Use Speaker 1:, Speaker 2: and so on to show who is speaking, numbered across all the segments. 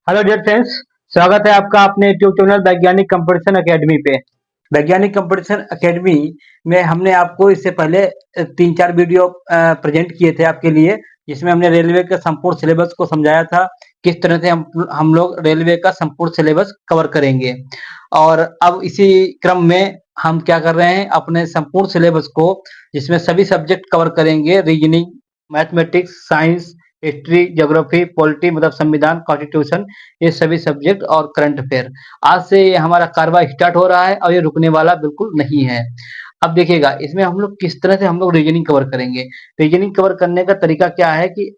Speaker 1: Hello dear friends. स्वागत है आपका अपने यूट्यूब चैनल वैज्ञानिक कंपटीशन एकेडमी पे। वैज्ञानिक कंपटीशन एकेडमी में हमने आपको इससे पहले 3-4 वीडियो प्रेजेंट किए थे आपके लिए, जिसमें हमने रेलवे के संपूर्ण सिलेबस को समझाया था। किस तरह से हम लोग रेलवे का संपूर्ण सिलेबस कवर करेंगे। और अब इसी क्रम में हम क्या कर रहे हैं, अपने संपूर्ण सिलेबस को, जिसमें सभी सब्जेक्ट कवर करेंगे, reasoning, mathematics, science, history, geography, polity मतलब संविधान, कॉन्स्टिट्यूशन, ये सभी सब्जेक्ट और करंट अफेयर। आज से ये हमारा कारवाई स्टार्ट हो रहा है और ये रुकने वाला बिल्कुल नहीं है। अब देखिएगा इसमें हम लोग किस तरह से हम लोग रीजनिंग कवर करेंगे। रीजनिंग कवर करने का तरीका क्या है कि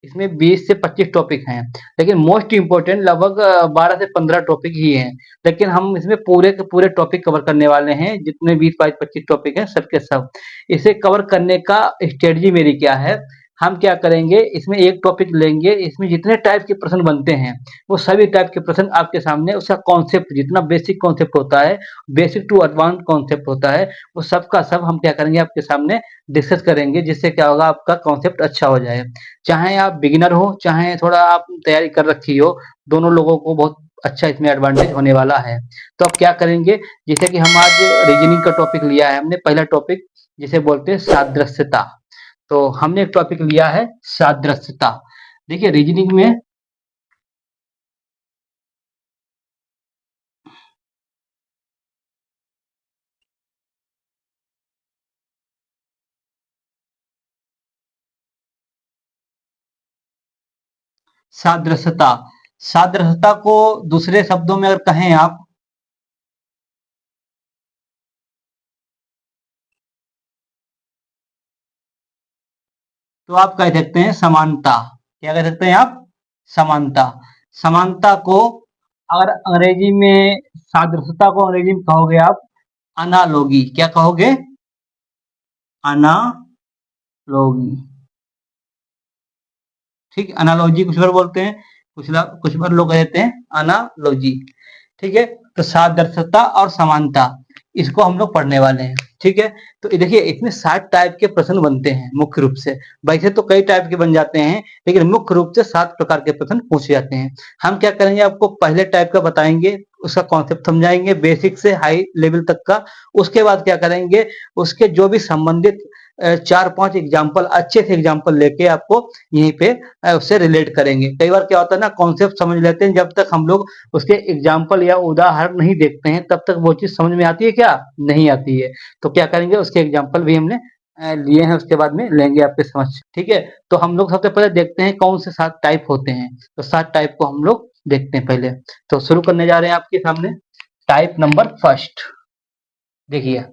Speaker 1: इसमें 20 से 25 टॉपिक हैं, लेकिन मोस्ट इम्पोर्टेंट लगभग 12 से 15 टॉपिक ही हैं। लेकिन हम इसमें पूरे के पूरे टॉपिक कवर करने वाले हैं, जितने 20, 22, 25 टॉपिक हैं सबके सब। इसे कवर करने का स्ट्रेटजी मेरी क्या है, हम क्या करेंगे, इसमें एक टॉपिक लेंगे, इसमें जितने टाइप के प्रश्न बनते हैं वो सभी टाइप के प्रश्न आपके सामने, उसका कॉन्सेप्ट जितना बेसिक कॉन्सेप्ट होता है, बेसिक टू एडवांस कॉन्सेप्ट होता है, वो सब का सब हम क्या करेंगे आपके सामने डिस्कस करेंगे, जिससे क्या होगा आपका कॉन्सेप्ट अच्छा हो जाए। चाहे आप बिगिनर हो, चाहे थोड़ा आप तैयारी कर रखी हो, दोनों लोगों को बहुत अच्छा इसमें एडवांटेज होने वाला है। तो अब क्या करेंगे, जैसे कि हम आज रीजनिंग का टॉपिक लिया है हमने, पहला टॉपिक जिसे बोलते हैं सादृश्यता। तो हमने एक टॉपिक लिया है सादृश्यता। देखिए रीजनिंग में सादृश्यता, सादृश्यता को दूसरे शब्दों में अगर कहें आप, तो आप कह सकते हैं समानता। क्या कह सकते हैं आप? समानता। समानता को अगर अंग्रेजी में, सादृश्यता को अंग्रेजी में कहोगे आप अनालोगी। क्या कहोगे? अनालोगी। ठीक है, अनालॉजी कुछ बार बोलते हैं, कुछ बार लोग कहते हैं अनालॉजी। ठीक है, तो सादृश्यता और समानता, इसको हम लोग पढ़ने वाले हैं। ठीक है, तो ये देखिए इसमें 7 टाइप के प्रश्न बनते हैं मुख्य रूप से। वैसे तो कई टाइप के बन जाते हैं, लेकिन मुख्य रूप से 7 प्रकार के प्रश्न पूछे जाते हैं। हम क्या करेंगे, आपको पहले टाइप का बताएंगे, उसका कॉन्सेप्ट समझाएंगे बेसिक से हाई लेवल तक का। उसके बाद क्या करेंगे, उसके जो भी संबंधित 4-5 एग्जाम्पल, अच्छे से एग्जाम्पल लेके आपको यहीं पे उससे रिलेट करेंगे। कई बार क्या होता है ना, कॉन्सेप्ट समझ लेते हैं, जब तक हम लोग उसके एग्जाम्पल या उदाहरण नहीं देखते हैं तब तक वो चीज समझ में आती है क्या? नहीं आती है। तो क्या करेंगे, उसके एग्जाम्पल भी हमने लिए हैं, उसके बाद में लेंगे आपके समझ। ठीक है, तो हम लोग सबसे पहले देखते हैं कौन से 7 टाइप होते हैं। तो 7 टाइप को हम लोग देखते हैं पहले। तो शुरू करने जा रहे हैं आपके सामने टाइप नंबर फर्स्ट। देखिए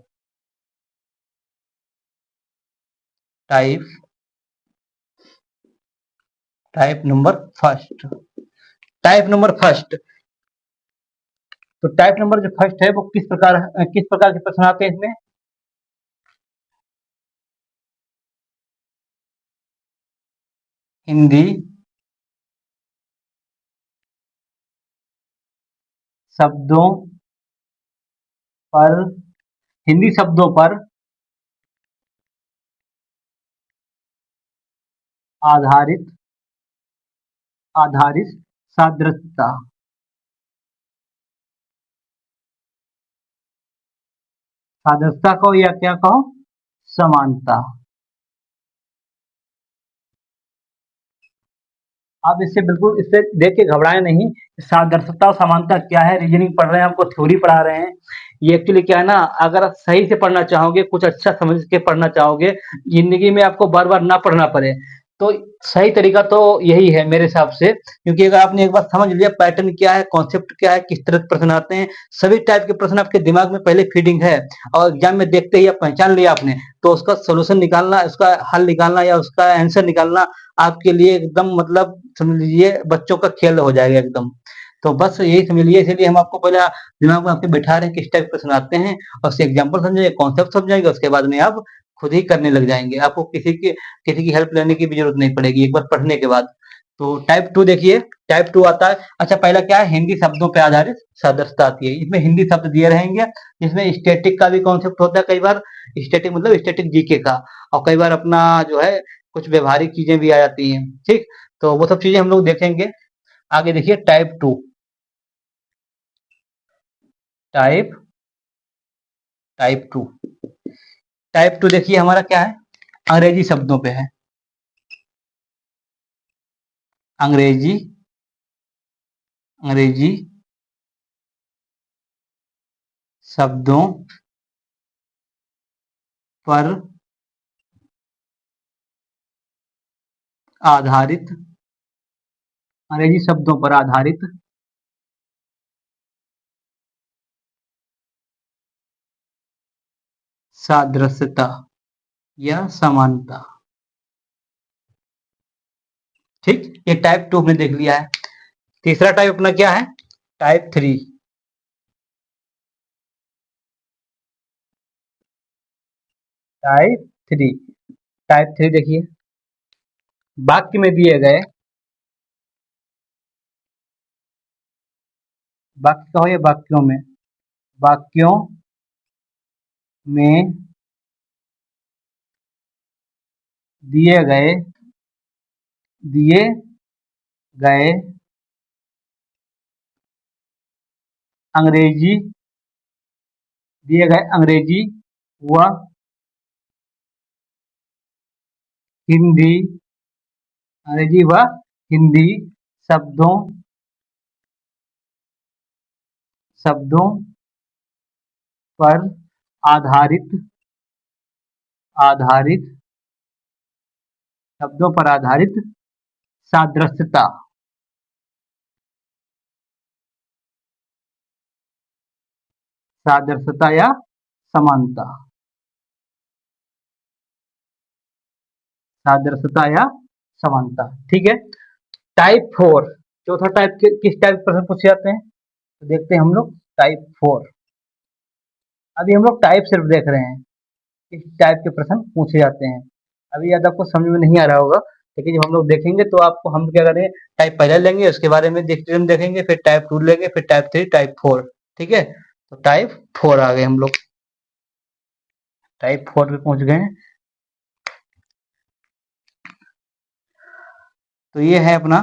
Speaker 1: type type number first. Type number first, तो टाइप नंबर जो फर्स्ट है वो किस प्रकार के प्रश्न आते हैं इसमें? हिंदी शब्दों पर, हिंदी शब्दों पर आधारित आधारित सादृश्यता। सादृश्यता को या क्या कहो, समानता। आप इससे बिल्कुल, इससे देख के घबराए नहीं। सादृश्यता और समानता क्या है, रीजनिंग पढ़ रहे हैं, आपको थ्योरी पढ़ा रहे हैं। ये एक्चुअली क्या है ना, अगर आप सही से पढ़ना चाहोगे, कुछ अच्छा समझ के पढ़ना चाहोगे, जिंदगी में आपको बार बार ना पढ़ना पड़े, तो सही तरीका तो यही है मेरे हिसाब से। क्योंकि अगर आपने एक बार समझ लिया पैटर्न क्या है, कॉन्सेप्ट क्या है, किस तरह के प्रश्न आते हैं, सभी टाइप के प्रश्न आपके दिमाग में पहले फीडिंग है, और एग्जाम में देखते ही आप पहचान लिया आपने, तो उसका सोल्यूशन निकालना, उसका हल निकालना या उसका आंसर निकालना आपके लिए एकदम, मतलब समझ लीजिए बच्चों का खेल हो जाएगा एकदम। तो बस यही समझ लीजिए, इसीलिए हम आपको पहले दिमाग में आपके बैठा रहे हैं किस टाइप के प्रश्न आते हैं, और उससे एग्जाम्पल समझेंगे, कॉन्सेप्ट समझाएंगे, उसके बाद में आप खुद ही करने लग जाएंगे। आपको किसी की हेल्प लेने की भी जरूरत नहीं पड़ेगी एक बार पढ़ने के बाद। तो टाइप टू देखिए, टाइप टू आता है। अच्छा, पहला क्या है, हिंदी शब्दों पे आधारित सदस्यता आती है। इसमें हिंदी शब्द दिए रहेंगे, जिसमें स्टैटिक का भी कॉन्सेप्ट होता है कई बार। स्टैटिक मतलब स्टैटिक जीके का, और कई बार अपना जो है कुछ व्यवहारिक चीजें भी आ जाती हैं। ठीक, तो वो सब चीजें हम लोग देखेंगे। आगे देखिए टाइप 2। टाइप टाइप 2 टाइप 2 देखिए हमारा क्या है, अंग्रेजी शब्दों पे है। अंग्रेजी अंग्रेजी शब्दों पर आधारित, अंग्रेजी शब्दों पर आधारित सादृश्यता या समानता। ठीक, ये टाइप 2 हमने देख लिया है। तीसरा टाइप अपना क्या है, टाइप 3। टाइप 3 टाइप 3 देखिए, वाक्य में दिए गए, वाक्य कहो या वाक्यों में, वाक्यों में दिए गए अंग्रेजी व हिंदी अंग्रेजी व हिंदी शब्दों पर आधारित आधारित शब्दों पर आधारित सादृश्यता सादृश्यता या समानता। सादृश्यता या समानता, ठीक है। टाइप 4, चौथा टाइप किस टाइप के प्रश्न पूछे जाते हैं, तो देखते हैं हम लोग टाइप 4। अभी हम लोग टाइप सिर्फ देख रहे हैं, किस टाइप के प्रश्न पूछे जाते हैं। अभी याद आपको समझ में नहीं आ रहा होगा, लेकिन जब हम लोग देखेंगे तो आपको हम क्या करेंगे, टाइप पहले लेंगे, उसके बारे में देखेंगे, फिर टाइप 2 लेंगे, फिर टाइप 3, टाइप 4। ठीक है, तो टाइप 4 आ गए हम लोग, टाइप 4 पे पहुंच गए हैं। तो ये है अपना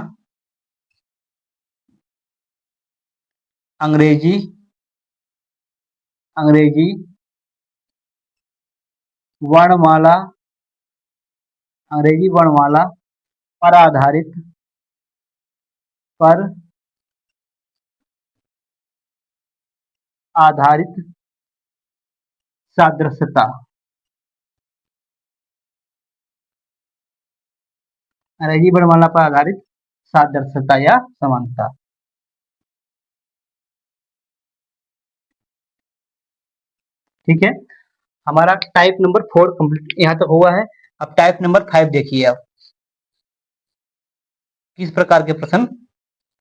Speaker 1: अंग्रेजी वर्णमाला अंग्रेजी वर्णमाला पर आधारित सादृश्यता। अंग्रेजी वर्णमाला पर आधारित सादृश्यता या समानता। ठीक है, हमारा टाइप नंबर 4 कंप्लीट यहाँ तक हुआ है। अब टाइप नंबर 5 देखिए, आप किस प्रकार के प्रश्न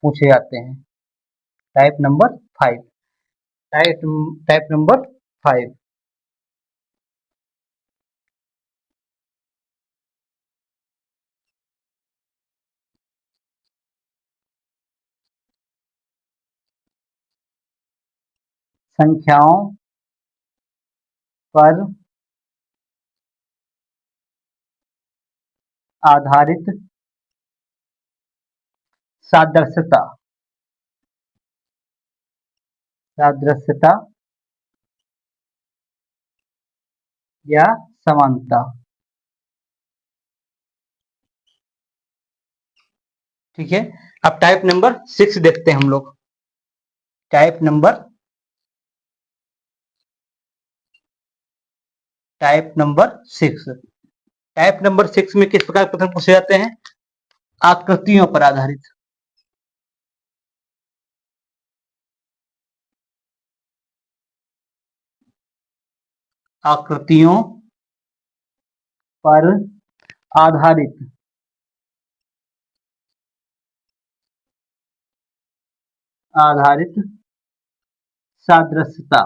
Speaker 1: पूछे जाते हैं। टाइप नंबर 5, टाइप नंबर 5, संख्याओं पर आधारित सादृश्यता या समानता। ठीक है, अब टाइप नंबर 6 देखते हैं हम लोग। टाइप नंबर 6, टाइप नंबर 6 में किस प्रकार के प्रश्न पूछे जाते हैं, आकृतियों पर आधारित। आकृतियों पर आधारित सादृश्यता।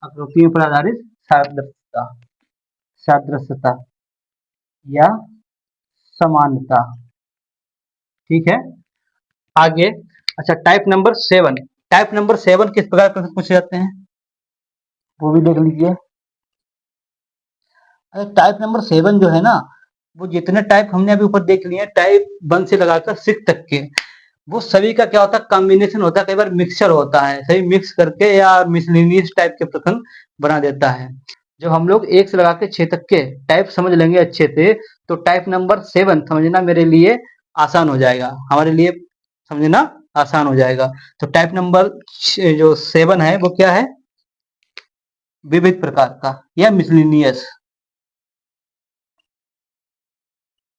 Speaker 1: आकृतियों पर आधारित सादृश्यता या समानता। ठीक है, आगे। अच्छा, टाइप नंबर 7, टाइप नंबर 7 किस प्रकार के प्रश्न पूछे जाते हैं, वो भी देख लीजिए। टाइप नंबर 7 जो है ना, वो जितने टाइप हमने अभी ऊपर देख लिए हैं, टाइप 1 से लगाकर 6 तक के, वो सभी का क्या होता है, कॉम्बिनेशन होता है, कई बार मिक्सचर होता है, सही मिक्स करके या मिसलिनियस टाइप के प्रश्न बना देता है। जब हम लोग 1 से लगा के 6 तक के टाइप समझ लेंगे अच्छे से, तो टाइप नंबर 7 समझना मेरे लिए आसान हो जाएगा, हमारे लिए समझना आसान हो जाएगा। तो टाइप नंबर जो 7 है वो क्या है, विविध प्रकार का या मिसलिनियस,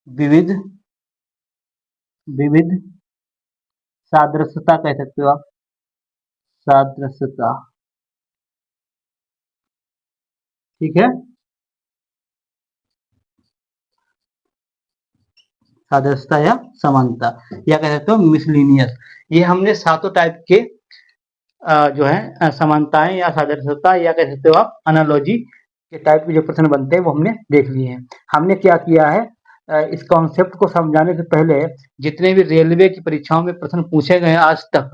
Speaker 1: विविध विविध सादृश्यता कह सकते हो आप, सादृश्यता, ठीक है, सादृश्यता या समानता, या कह सकते हो मिसलिनियस। ये हमने सातों टाइप के जो है समानताएं या सादृश्यता या कह सकते हो आप अनालॉजी के टाइप के जो प्रश्न बनते हैं वो हमने देख लिए हैं। हमने क्या किया है, इस कॉन्सेप्ट को समझाने से पहले जितने भी रेलवे की परीक्षाओं में प्रश्न पूछे गए हैं आज तक,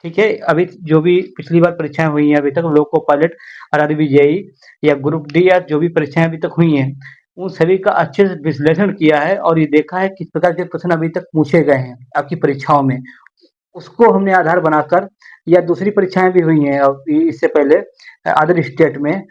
Speaker 1: ठीक है, अभी जो भी पिछली बार परीक्षाएं हुई हैं अभी तक, लोको पायलट, आरआरबी, जेई या ग्रुप डी या जो भी परीक्षाएं अभी तक हुई हैं, उन सभी का अच्छे से विश्लेषण किया है और ये देखा है किस प्रकार के प्रश्न अभी तक पूछे गए हैं आपकी परीक्षाओं में। उसको हमने आधार बनाकर, या दूसरी परीक्षाएं भी हुई हैं इससे पहले अदर स्टेट में,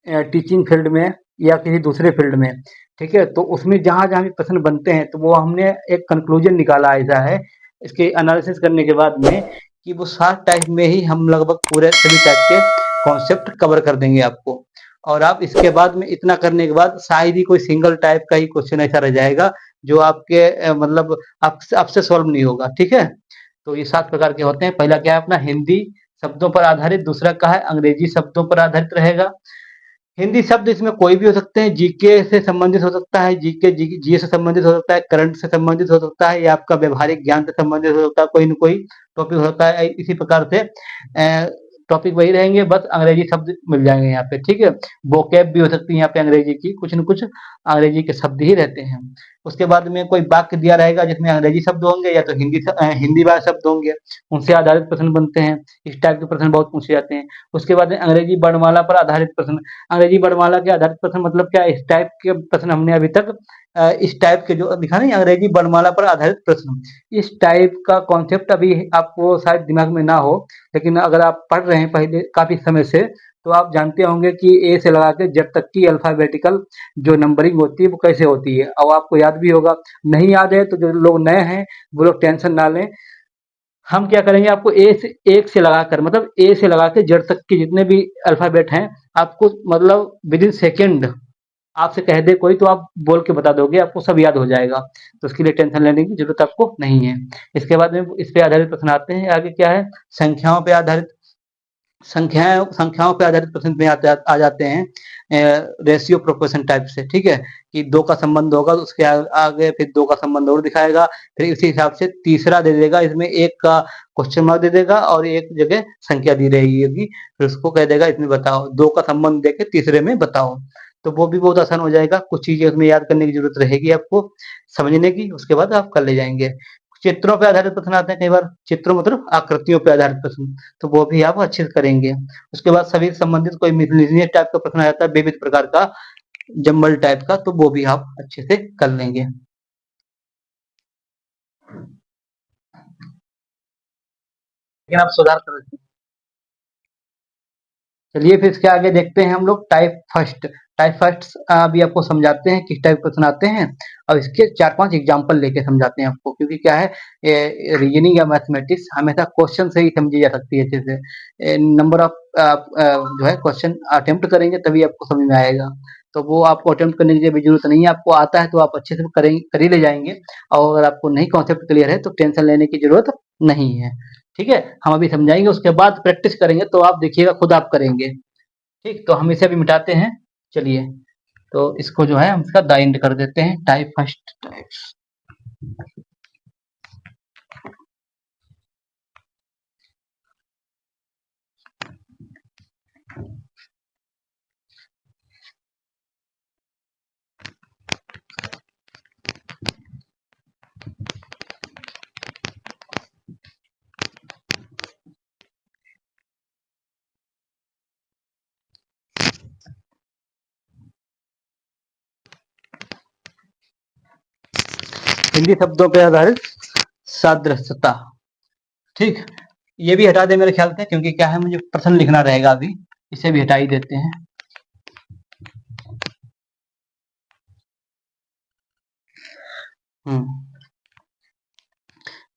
Speaker 1: टीचिंग फील्ड में या किसी दूसरे फील्ड में, ठीक है, तो उसमें जहां जहां भी प्रश्न बनते हैं तो वो हमने एक कंक्लूजन निकाला ऐसा है इसके एनालिसिस करने के बाद में, कि वो 7 टाइप में ही हम लगभग पूरे सभी टाइप के कॉन्सेप्ट कवर कर देंगे आपको। और आप इसके बाद में इतना करने के बाद शायद ही कोई सिंगल टाइप का ही क्वेश्चन ऐसा रह जाएगा जो आपके मतलब आपसे सॉल्व नहीं होगा, ठीक है। तो ये 7 प्रकार के होते हैं। पहला क्या है अपना, हिंदी शब्दों पर आधारित, दूसरा क्या है अंग्रेजी शब्दों पर आधारित रहेगा। हिंदी शब्द इसमें कोई भी हो सकते हैं, जीके से संबंधित हो सकता है, जीए से संबंधित हो सकता है, करंट से संबंधित हो सकता है, या आपका व्यवहारिक ज्ञान से संबंधित हो सकता है, कोई न कोई टॉपिक होता है इसी प्रकार से टॉपिक वही रहेंगे, बस अंग्रेजी शब्द मिल जाएंगे यहाँ पे, ठीक है। वोकैब भी हो सकती है यहाँ पे अंग्रेजी की, कुछ न कुछ अंग्रेजी के शब्द ही रहते हैं। उसके बाद में कोई वाक्य दिया रहेगा जिसमें अंग्रेजी शब्द होंगे या तो हिंदी वाले शब्द होंगे, उनसे आधारित प्रश्न बनते हैं। इस टाइप के प्रश्न बहुत पूछे जाते हैं। उसके बाद में अंग्रेजी वर्णमाला पर आधारित प्रश्न, अंग्रेजी वर्णमाला के आधारित प्रश्न मतलब क्या, इस टाइप के प्रश्न हमने अभी तक इस टाइप के जो लिखा नहीं अंग्रेजी वर्णमाला पर आधारित प्रश्न, इस टाइप का कॉन्सेप्ट अभी आपको शायद दिमाग में ना हो, लेकिन अगर आप पढ़ रहे हैं पहले काफी समय से, तो आप जानते होंगे कि ए से लगा के जेड तक की अल्फाबेटिकल जो नंबरिंग होती है वो कैसे होती है, और आपको याद भी होगा। नहीं याद है तो जो लोग नए हैं वो लोग टेंशन ना लें, हम क्या करेंगे आपको ए से, एक से लगाकर मतलब ए से लगा के जेड तक के जितने भी अल्फाबेट हैं, आपको मतलब विद इन सेकेंड आपसे कह दे कोई तो आप बोल के बता दोगे, आपको सब याद हो जाएगा। तो उसके लिए टेंशन लेने की जरूरत आपको नहीं है। इसके बाद में इस पे आधारित प्रश्न आते हैं, आगे क्या है, संख्याओं पे आधारित, संख्याओं संख्याओं पे आधारित प्रश्न में आ जाते हैं रेशियो प्रोपोर्शन टाइप से, ठीक है, कि दो का संबंध होगा तो उसके आगे फिर दो का संबंध और दिखाएगा, फिर इसी हिसाब से तीसरा दे देगा, इसमें एक का क्वेश्चन मार्क दे देगा और एक जगह संख्या दी रहेगी, फिर उसको कह देगा इसमें बताओ, दो का संबंध देके तीसरे में बताओ। तो वो भी बहुत आसान हो जाएगा, कुछ चीजें उसमें याद करने की जरूरत रहेगी आपको समझने की, उसके बाद आप कर ले जाएंगे। चित्रों पे आधारित प्रश्न आते हैं, कई बार चित्रों मतलब आकृतियों पे आधारित प्रश्न, तो वो भी आप अच्छे से करेंगे। उसके बाद सभी संबंधित कोई मिसलेनियस टाइप का प्रश्न आ जाता है, विविध प्रकार का, जम्बल टाइप का, तो वो भी आप अच्छे से कर लेंगे। लेकिन आप सुधार कर, चलिए फिर इसके आगे देखते हैं हम लोग टाइप फर्स्ट। टाइप फर्स्ट अभी आपको समझाते हैं किस टाइप क्वेश्चन आते हैं, और इसके 4-5 एग्जांपल लेके समझाते हैं आपको, क्योंकि क्या है रीजनिंग या मैथमेटिक्स हमेशा क्वेश्चन से ही समझी जा सकती है अच्छे से। नंबर ऑफ जो है क्वेश्चन अटेम्प्ट करेंगे तभी आपको समझ में आएगा, तो वो आपको अटेम्प्ट करने की भी जरूरत नहीं है, आपको आता है तो आप अच्छे से करेंगे, कर ही ले जाएंगे। और अगर आपको नहीं कॉन्सेप्ट क्लियर है तो टेंशन लेने की जरूरत नहीं है, ठीक है। हम अभी समझाएंगे, उसके बाद प्रैक्टिस करेंगे तो आप देखिएगा खुद आप करेंगे, ठीक। तो हम इसे अभी मिटाते हैं, चलिए। तो इसको जो है हम इसका द एंड कर देते हैं, टाइप फर्स्ट टाइप। हिंदी शब्दों पे आधारित सादृश्यता। ठीक, ये भी हटा दे मेरे ख्याल से, क्योंकि क्या है मुझे प्रश्न लिखना रहेगा अभी, इसे भी हटा ही देते हैं।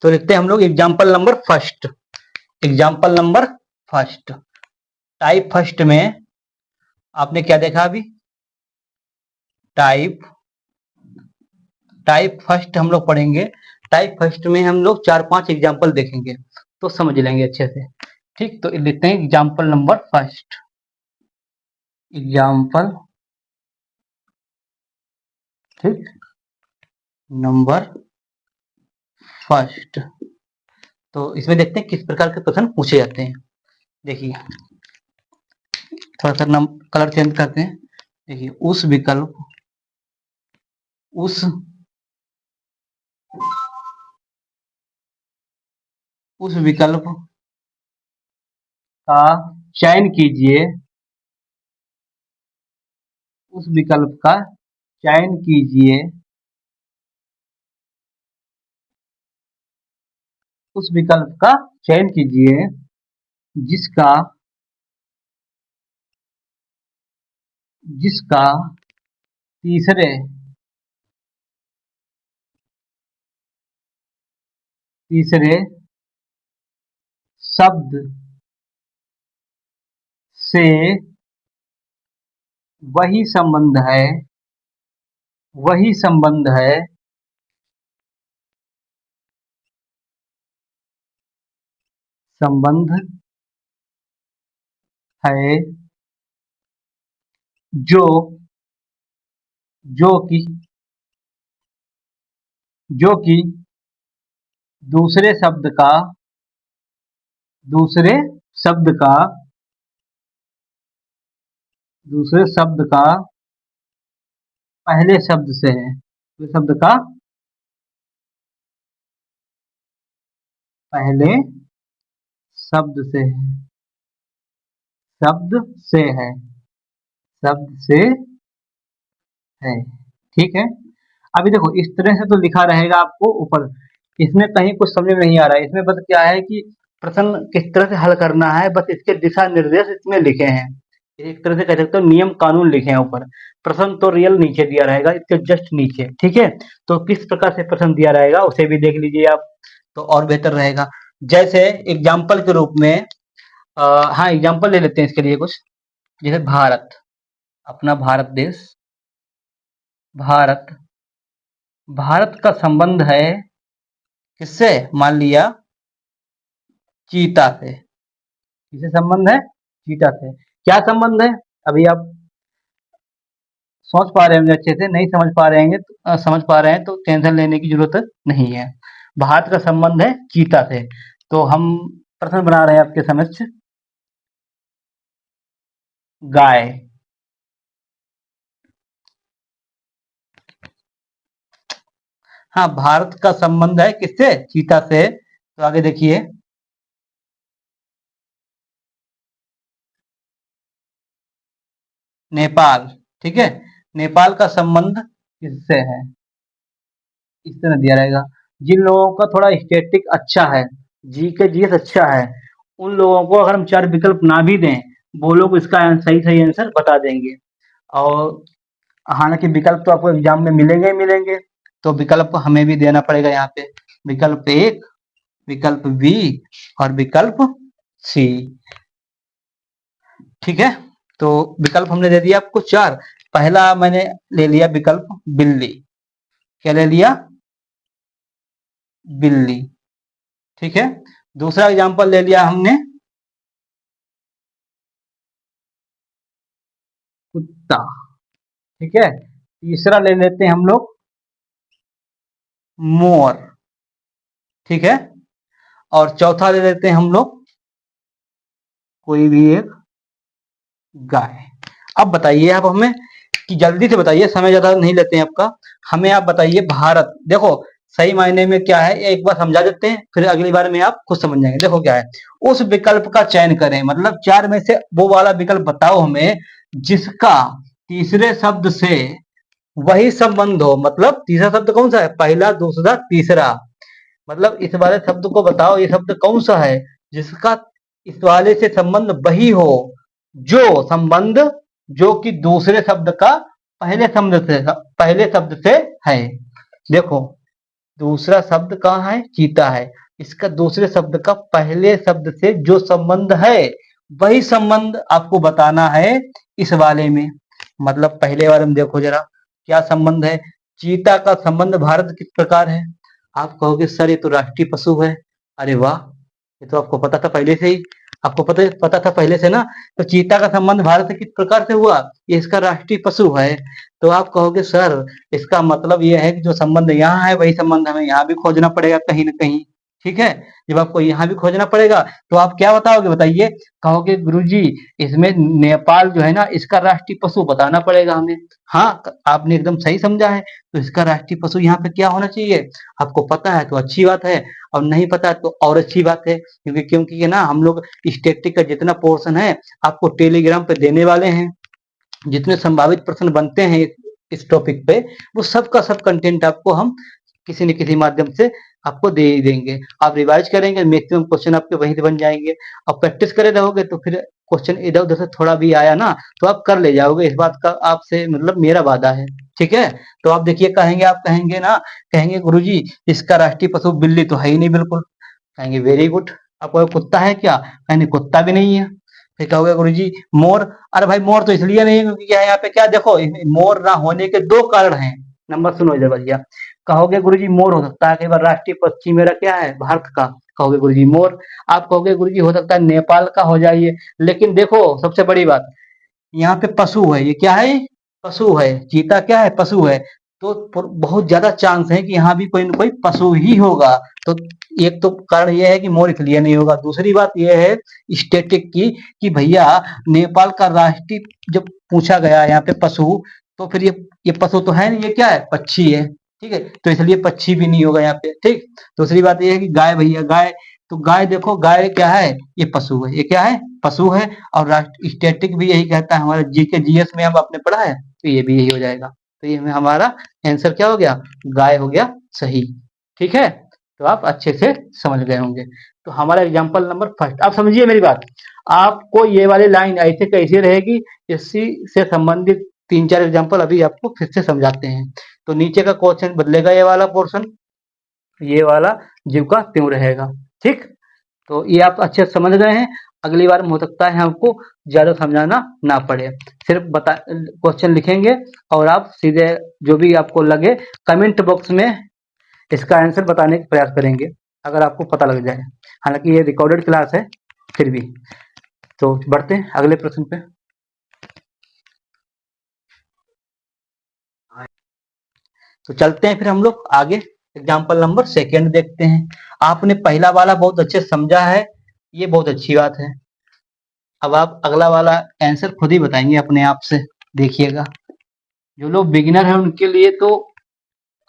Speaker 1: तो लिखते हैं हम लोग example number first. Example number first, type first में आपने क्या देखा अभी? टाइप फर्स्ट हम लोग पढ़ेंगे। टाइप फर्स्ट में हम लोग 4-5 एग्जाम्पल देखेंगे तो समझ लेंगे अच्छे से। ठीक, तो लिखते हैं एग्जाम्पल नंबर फर्स्ट। एग्जाम्पल ठीक नंबर फर्स्ट। तो इसमें देखते हैं किस प्रकार के प्रश्न पूछे जाते हैं। देखिए, थोड़ा सा कलर चेंज करते हैं। देखिए, उस विकल्प का चयन कीजिए। उस विकल्प का चयन कीजिए। उस विकल्प का चयन कीजिए जिसका तीसरे शब्द से वही संबंध है संबंध है जो कि दूसरे शब्द का पहले शब्द से है। दूसरे शब्द का पहले शब्द से है। शब्द से है। ठीक है, अभी देखो इस तरह से तो लिखा रहेगा आपको ऊपर, इसमें कहीं कुछ समझ में नहीं आ रहा है। इसमें बस क्या है कि प्रश्न किस तरह से हल करना है, बस इसके दिशा निर्देश इसमें लिखे हैं। एक तरह से कह सकते हो नियम कानून लिखे हैं ऊपर। प्रश्न तो रियल नीचे दिया रहेगा, इसके जस्ट नीचे। ठीक है, तो किस प्रकार से प्रश्न दिया रहेगा उसे भी देख लीजिए आप, तो और बेहतर रहेगा। जैसे एग्जाम्पल के रूप में हाँ, एग्जाम्पल ले लेते हैं इसके लिए कुछ। जैसे भारत, अपना भारत देश, भारत का संबंध है किससे? मान लिया चीता से। किससे संबंध है? चीता से। क्या संबंध है? अभी आप सोच पा रहे होंगे अच्छे से, नहीं समझ पा रहे हैं तो समझ पा रहे हैं तो टेंशन लेने की जरूरत नहीं है। भारत का संबंध है चीता से। तो हम प्रश्न बना रहे हैं आपके समक्ष, गाय। हाँ, भारत का संबंध है किससे? चीता से। तो आगे देखिए, नेपाल। ठीक है, नेपाल का संबंध किससे है? इस तरह दिया रहेगा। जिन लोगों का थोड़ा स्टैटिक अच्छा है, जी के जीएस अच्छा है, उन लोगों को अगर हम 4 विकल्प ना भी दें, वो लोग इसका सही आंसर बता देंगे। और हालांकि विकल्प तो आपको एग्जाम में मिलेंगे ही मिलेंगे, तो विकल्प हमें भी देना पड़ेगा यहाँ पे। विकल्प 1, विकल्प बी और विकल्प सी। ठीक है, तो विकल्प हमने दे दिया आपको 4। पहला मैंने ले लिया विकल्प बिल्ली। क्या ले लिया? बिल्ली। ठीक है, दूसरा एग्जांपल ले लिया हमने कुत्ता। ठीक है, तीसरा ले लेते हैं हम लोग मोर। ठीक है, और चौथा ले लेते हैं हम लोग कोई भी एक गाय। अब बताइए आप हमें कि जल्दी से बताइए, समय ज्यादा नहीं लेते हैं आपका। हमें आप बताइए भारत, देखो सही मायने में क्या है एक बार समझा देते हैं, फिर अगली बार में आप खुद समझ जाएंगे। देखो क्या है, उस विकल्प का चयन करें, मतलब 4 में से वो वाला विकल्प बताओ हमें जिसका तीसरे शब्द से वही संबंध हो, मतलब तीसरा शब्द कौन सा है, पहला दूसरा तीसरा, मतलब इस वाले शब्द को बताओ ये शब्द कौन सा है जिसका इस वाले से संबंध वही हो, जो संबंध जो कि दूसरे शब्द का पहले शब्द से है। देखो दूसरा शब्द कहाँ है, चीता है, इसका दूसरे शब्द का पहले शब्द से जो संबंध है वही संबंध आपको बताना है इस वाले में। मतलब पहले वाले में देखो जरा क्या संबंध है, चीता का संबंध भारत किस प्रकार है, आप कहोगे सर ये तो राष्ट्रीय पशु है। अरे वाह, ये तो आपको पता था पहले से ही, आपको पता था पहले से ना। तो चीता का संबंध भारत से किस प्रकार से हुआ, ये इसका राष्ट्रीय पशु है। तो आप कहोगे सर इसका मतलब ये है कि जो संबंध यहाँ है वही संबंध हमें यहाँ भी खोजना पड़ेगा कहीं ना कहीं। ठीक है, जब आपको यहाँ भी खोजना पड़ेगा तो आप क्या बताओगे बताइए, कहोगे गुरुजी इसमें नेपाल जो है ना इसका राष्ट्रीय पशु बताना पड़ेगा हमें। हाँ, आपने एकदम सही समझा है, तो इसका राष्ट्रीय पशु यहाँ पे क्या होना चाहिए, आपको पता है तो अच्छी बात है, और नहीं पता है तो और अच्छी बात है, क्योंकि ये ना हम लोग स्टैटिक का जितना पोर्शन है आपको टेलीग्राम पे देने वाले हैं, जितने संभावित प्रश्न बनते हैं इस टॉपिक पे वो सब का सब कंटेंट आपको हम किसी न किसी माध्यम से आपको दे ही देंगे। आप रिवाइज करेंगे मैक्सिमम क्वेश्चन आपके वहीं से बन जाएंगे, और प्रैक्टिस करे रहोगे तो फिर क्वेश्चन इधर उधर से थोड़ा भी आया ना तो आप कर ले जाओगे, इस बात का आपसे मतलब मेरा वादा है। ठीक है, तो आप देखिए कहेंगे, आप कहेंगे ना, कहेंगे गुरुजी इसका राष्ट्रीय पशु बिल्ली तो है ही नहीं बिल्कुल, कहेंगे वेरी गुड, आपको कुत्ता है क्या, कहेंगे कुत्ता भी नहीं है। फिर कहोगे गुरुजी मोर, अरे भाई मोर तो इसलिए नहीं है क्योंकि क्या है यहाँ पे, क्या देखो मोर ना होने के दो कारण हैं। नंबर सुनो इधर भैया, कहोगे गुरुजी मोर हो सकता है कई बार राष्ट्रीय पक्षी मेरा क्या है भारत का, कहोगे गुरुजी मोर। आप कहोगे गुरुजी हो सकता है नेपाल का हो जाइए, लेकिन देखो सबसे बड़ी बात यहाँ पे पशु है, ये क्या है, पशु है, चीता क्या है, पशु है, तो बहुत ज्यादा चांस है कि यहाँ भी कोई ना कोई पशु ही होगा। तो एक तो कारण ये है कि मोर इसलिए नहीं होगा, दूसरी बात ये है स्टेटिक की कि भैया नेपाल का राष्ट्रीय जब पूछा गया यहाँ पे पशु, तो फिर ये पशु तो है नहीं, ये क्या है, पक्षी है। ठीक है, तो इसलिए पक्षी भी नहीं होगा यहाँ पे। ठीक, दूसरी बात ये है कि गाय, भैया गाय, तो गाय देखो गाय क्या है, ये पशु है, ये क्या है, पशु है। और राष्ट्र स्टैटिक भी यही कहता है, हमारे जीके जीएस में हम आपने पढ़ा है, तो ये भी यही हो जाएगा। तो ये हमारा आंसर क्या हो गया, गाय हो गया सही। ठीक है, तो आप अच्छे से समझ गए होंगे। तो हमारा एग्जाम्पल नंबर फर्स्ट, आप समझिए मेरी बात, आपको ये वाली लाइन ऐसे कैसे रहेगी, इसी से संबंधित तीन चार एग्जाम्पल अभी आपको फिर से समझाते हैं। तो नीचे का क्वेश्चन बदलेगा, ये वाला पोर्शन, ये वाला जीव का त्यों रहेगा। ठीक, तो ये आप अच्छे से समझ गए हैं, अगली बार में हो सकता है हमको ज्यादा समझाना ना पड़े, सिर्फ बता क्वेश्चन लिखेंगे और आप सीधे जो भी आपको लगे कमेंट बॉक्स में इसका आंसर बताने का प्रयास करेंगे, अगर आपको पता लग जाए। हालांकि ये रिकॉर्डेड क्लास है फिर भी। तो बढ़ते हैं अगले प्रश्न पे। तो चलते हैं फिर हम लोग आगे, एग्जाम्पल नंबर सेकेंड देखते हैं। आपने पहला वाला बहुत अच्छे से समझा है, ये बहुत अच्छी बात है। अब आप अगला वाला आंसर खुद ही बताएंगे अपने आप से, देखिएगा। जो लोग बिगिनर हैं उनके लिए तो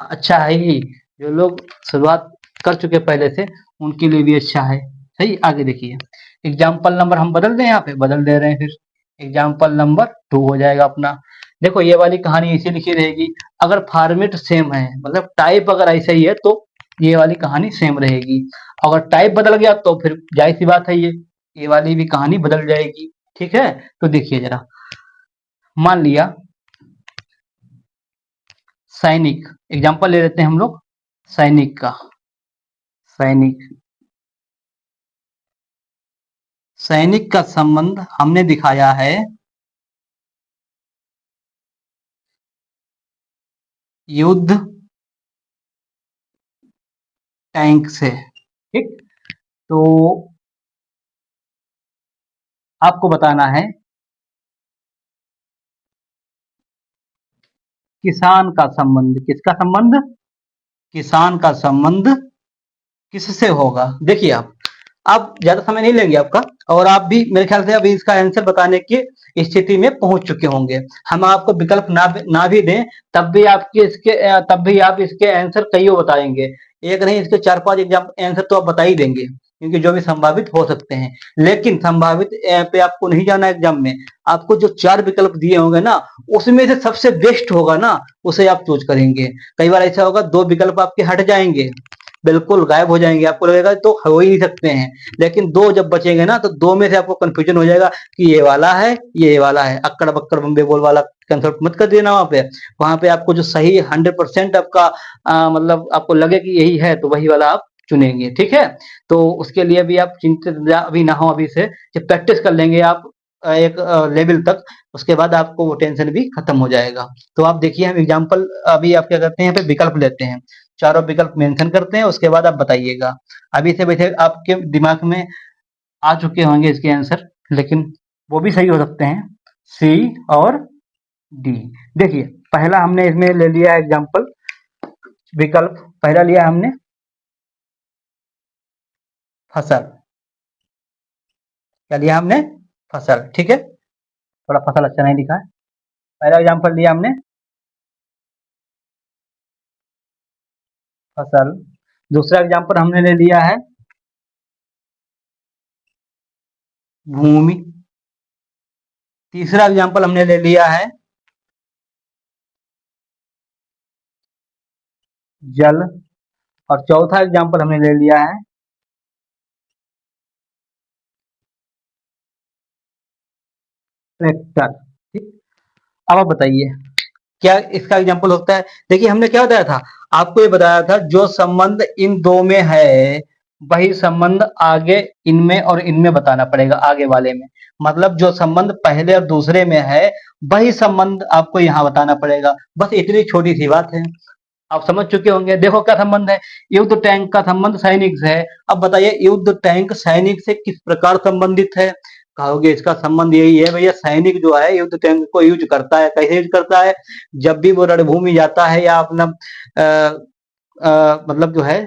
Speaker 1: अच्छा है ही, जो लोग शुरुआत कर चुके पहले से उनके लिए भी अच्छा है। सही, आगे देखिए, एग्जाम्पल नंबर हम बदल दें, यहाँ पे बदल दे रहे हैं, फिर एग्जाम्पल नंबर 2 हो जाएगा अपना। देखो ये वाली कहानी ऐसी लिखी रहेगी, अगर फॉर्मेट सेम है, मतलब टाइप अगर ऐसा ही है तो ये वाली कहानी सेम रहेगी, अगर टाइप बदल गया तो फिर जाहिर सी बात है ये वाली भी कहानी बदल जाएगी। ठीक है, तो देखिए जरा, मान लिया सैनिक, एग्जाम्पल ले लेते हैं हम लोग सैनिक का, सैनिक, सैनिक का संबंध हमने दिखाया है युद्ध टैंक से। ठीक, तो आपको बताना है किसान का संबंध, किसका संबंध, किसान का संबंध किससे होगा। देखिए आप ज्यादा समय नहीं लेंगे आपका, और आप भी मेरे ख्याल से अभी इसका आंसर बताने की स्थिति में पहुंच चुके होंगे। हम आपको विकल्प ना भी दें तब भी आपके इसके तब भी आप इसके आंसर कई बताएंगे, एक नहीं इसके चार पांच एग्जाम आंसर तो आप बता ही देंगे। क्योंकि जो भी संभावित हो सकते हैं, लेकिन संभावित पे आपको नहीं जाना एग्जाम में। आपको जो 4 विकल्प दिए होंगे ना, उसमें से सबसे बेस्ट होगा ना, उसे आप चूज करेंगे। कई बार ऐसा होगा 2 विकल्प आपके हट जाएंगे, बिल्कुल गायब हो जाएंगे, आपको लगेगा तो हो ही नहीं सकते हैं। लेकिन 2 जब बचेंगे ना, तो 2 में से आपको कंफ्यूजन हो जाएगा कि ये वाला है, ये वाला है। अक्कड़ बक्कड़ बम्बे बोल वाला कंसल्ट मत कर देना वहां पे। वहां पे आपको जो सही 100% आपका मतलब आपको लगे कि यही है, तो वही वाला आप चुनेंगे। ठीक है, तो उसके लिए भी आप चिंतित अभी ना हो, अभी से जब प्रैक्टिस कर लेंगे आप एक लेवल तक, उसके बाद आपको वो टेंशन भी खत्म हो जाएगा। तो आप देखिए, हम एग्जाम्पल अभी आप क्या करते हैं, यहाँ पे विकल्प लेते हैं, चारों विकल्प मेंशन करते हैं, उसके बाद आप बताइएगा। अभी से वैसे आपके दिमाग में आ चुके होंगे इसके आंसर, लेकिन वो भी सही हो सकते हैं, सी और डी। देखिए, पहला हमने इसमें ले लिया एग्जाम्पल, विकल्प पहला लिया हमने फसल। क्या लिया हमने? फसल। ठीक है, थोड़ा फसल अच्छा नहीं लिखा है। पहला एग्जाम्पल लिया हमने फसल। दूसरा एग्जाम्पल हमने ले लिया है भूमि। तीसरा एग्जाम्पल हमने ले लिया है जल। और चौथा एग्जाम्पल हमने ले लिया है ट्रैक्टर। ठीक, अब आप बताइए क्या इसका एग्जाम्पल होता है। देखिए, हमने क्या बताया था, आपको ये बताया था जो संबंध इन दो में है, वही संबंध आगे इनमें और इनमें बताना पड़ेगा, आगे वाले में। मतलब जो संबंध पहले और दूसरे में है, वही संबंध आपको यहाँ बताना पड़ेगा। बस इतनी छोटी सी बात है, आप समझ चुके होंगे। देखो क्या संबंध है, युद्ध टैंक का संबंध सैनिक से है। अब बताइए, युद्ध टैंक सैनिक से किस प्रकार संबंधित है। कहोगे इसका संबंध यही है भैया, सैनिक जो है युद्ध टैंक को यूज करता है। कैसे यूज करता है? जब भी वो रणभूमि जाता है या अपना मतलब जो है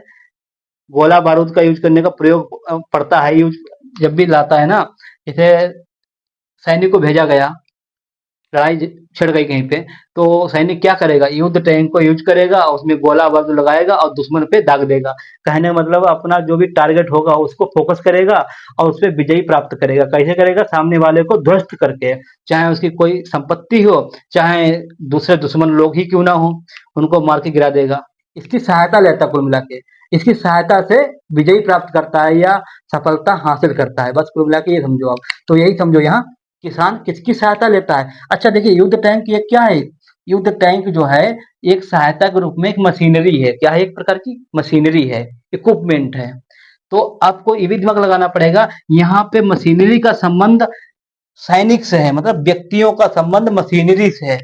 Speaker 1: गोला बारूद का यूज करने का प्रयोग पड़ता है, यूज जब भी लाता है ना, जैसे सैनिक को भेजा गया, लड़ाई छिड़ गई कहीं पे, तो सैनिक क्या करेगा, युद्ध टैंक को यूज करेगा, उसमें गोला बारूद लगाएगा और दुश्मन पे दाग देगा। कहने का मतलब अपना जो भी टारगेट होगा उसको फोकस करेगा और उस पर विजयी प्राप्त करेगा। कैसे करेगा? सामने वाले को ध्वस्त करके, चाहे उसकी कोई संपत्ति हो, चाहे दूसरे दुश्मन लोग ही क्यों ना हो, उनको मार के गिरा देगा। इसकी सहायता लेता कुल मिला के, इसकी सहायता से विजयी प्राप्त करता है या सफलता हासिल करता है। बस कुल मिला के ये समझो आप। तो यही समझो यहाँ, किसान किसकी सहायता लेता है। अच्छा देखिए, युद्ध टैंक ये क्या है? युद्ध टैंक जो है एक सहायता के रूप में एक मशीनरी है। क्या है? एक प्रकार की मशीनरी है, इक्विपमेंट है। तो आपको ये भी दिमाग लगाना पड़ेगा, यहाँ पे मशीनरी का संबंध सैनिक से है, मतलब व्यक्तियों का संबंध मशीनरी से है,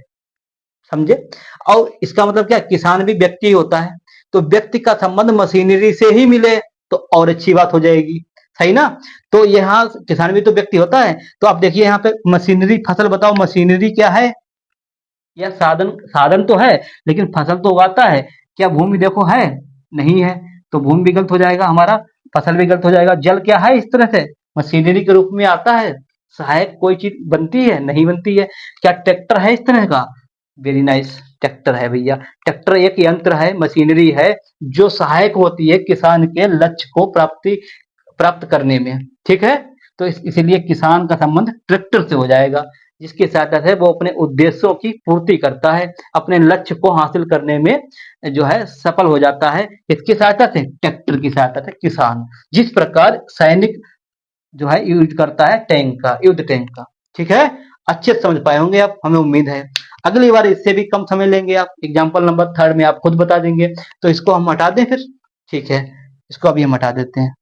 Speaker 1: समझे। और इसका मतलब क्या, किसान भी व्यक्ति होता है, तो व्यक्ति का संबंध मशीनरी से ही मिले तो और अच्छी बात हो जाएगी, सही ना। तो यहाँ किसान भी तो व्यक्ति होता है। तो आप देखिए यहाँ पे मशीनरी, फसल बताओ मशीनरी क्या है? या साधन, साधन तो है, लेकिन फसल तो उगाता है। क्या भूमि देखो है? नहीं है, तो भूमि भी गलत हो जाएगा हमारा, फसल भी गलत हो जाएगा। जल क्या है इस तरह से? मशीनरी के रूप में आता है, सहायक कोई चीज बनती है? नहीं बनती है। क्या ट्रैक्टर है इस तरह का? वेरी नाइस, ट्रैक्टर है भैया। ट्रैक्टर एक यंत्र है, मशीनरी है, जो सहायक होती है किसान के लक्ष्य को प्राप्ति प्राप्त करने में। ठीक है, तो इसीलिए किसान का संबंध ट्रैक्टर से हो जाएगा, जिसकी सहायता से वो अपने उद्देश्यों की पूर्ति करता है, अपने लक्ष्य को हासिल करने में जो है सफल हो जाता है। किसकी सहायता से? ट्रैक्टर की सहायता से किसान। जिस प्रकार सैनिक जो है यूज करता है टैंक का, युद्ध टैंक का। ठीक है, अच्छे से समझ पाए होंगे आप, हमें उम्मीद है। अगली बार इससे भी कम समय लेंगे आप, एग्जाम्पल नंबर थर्ड में आप खुद बता देंगे। तो इसको हम हटा दें फिर? ठीक है, इसको अभी हम हटा देते हैं,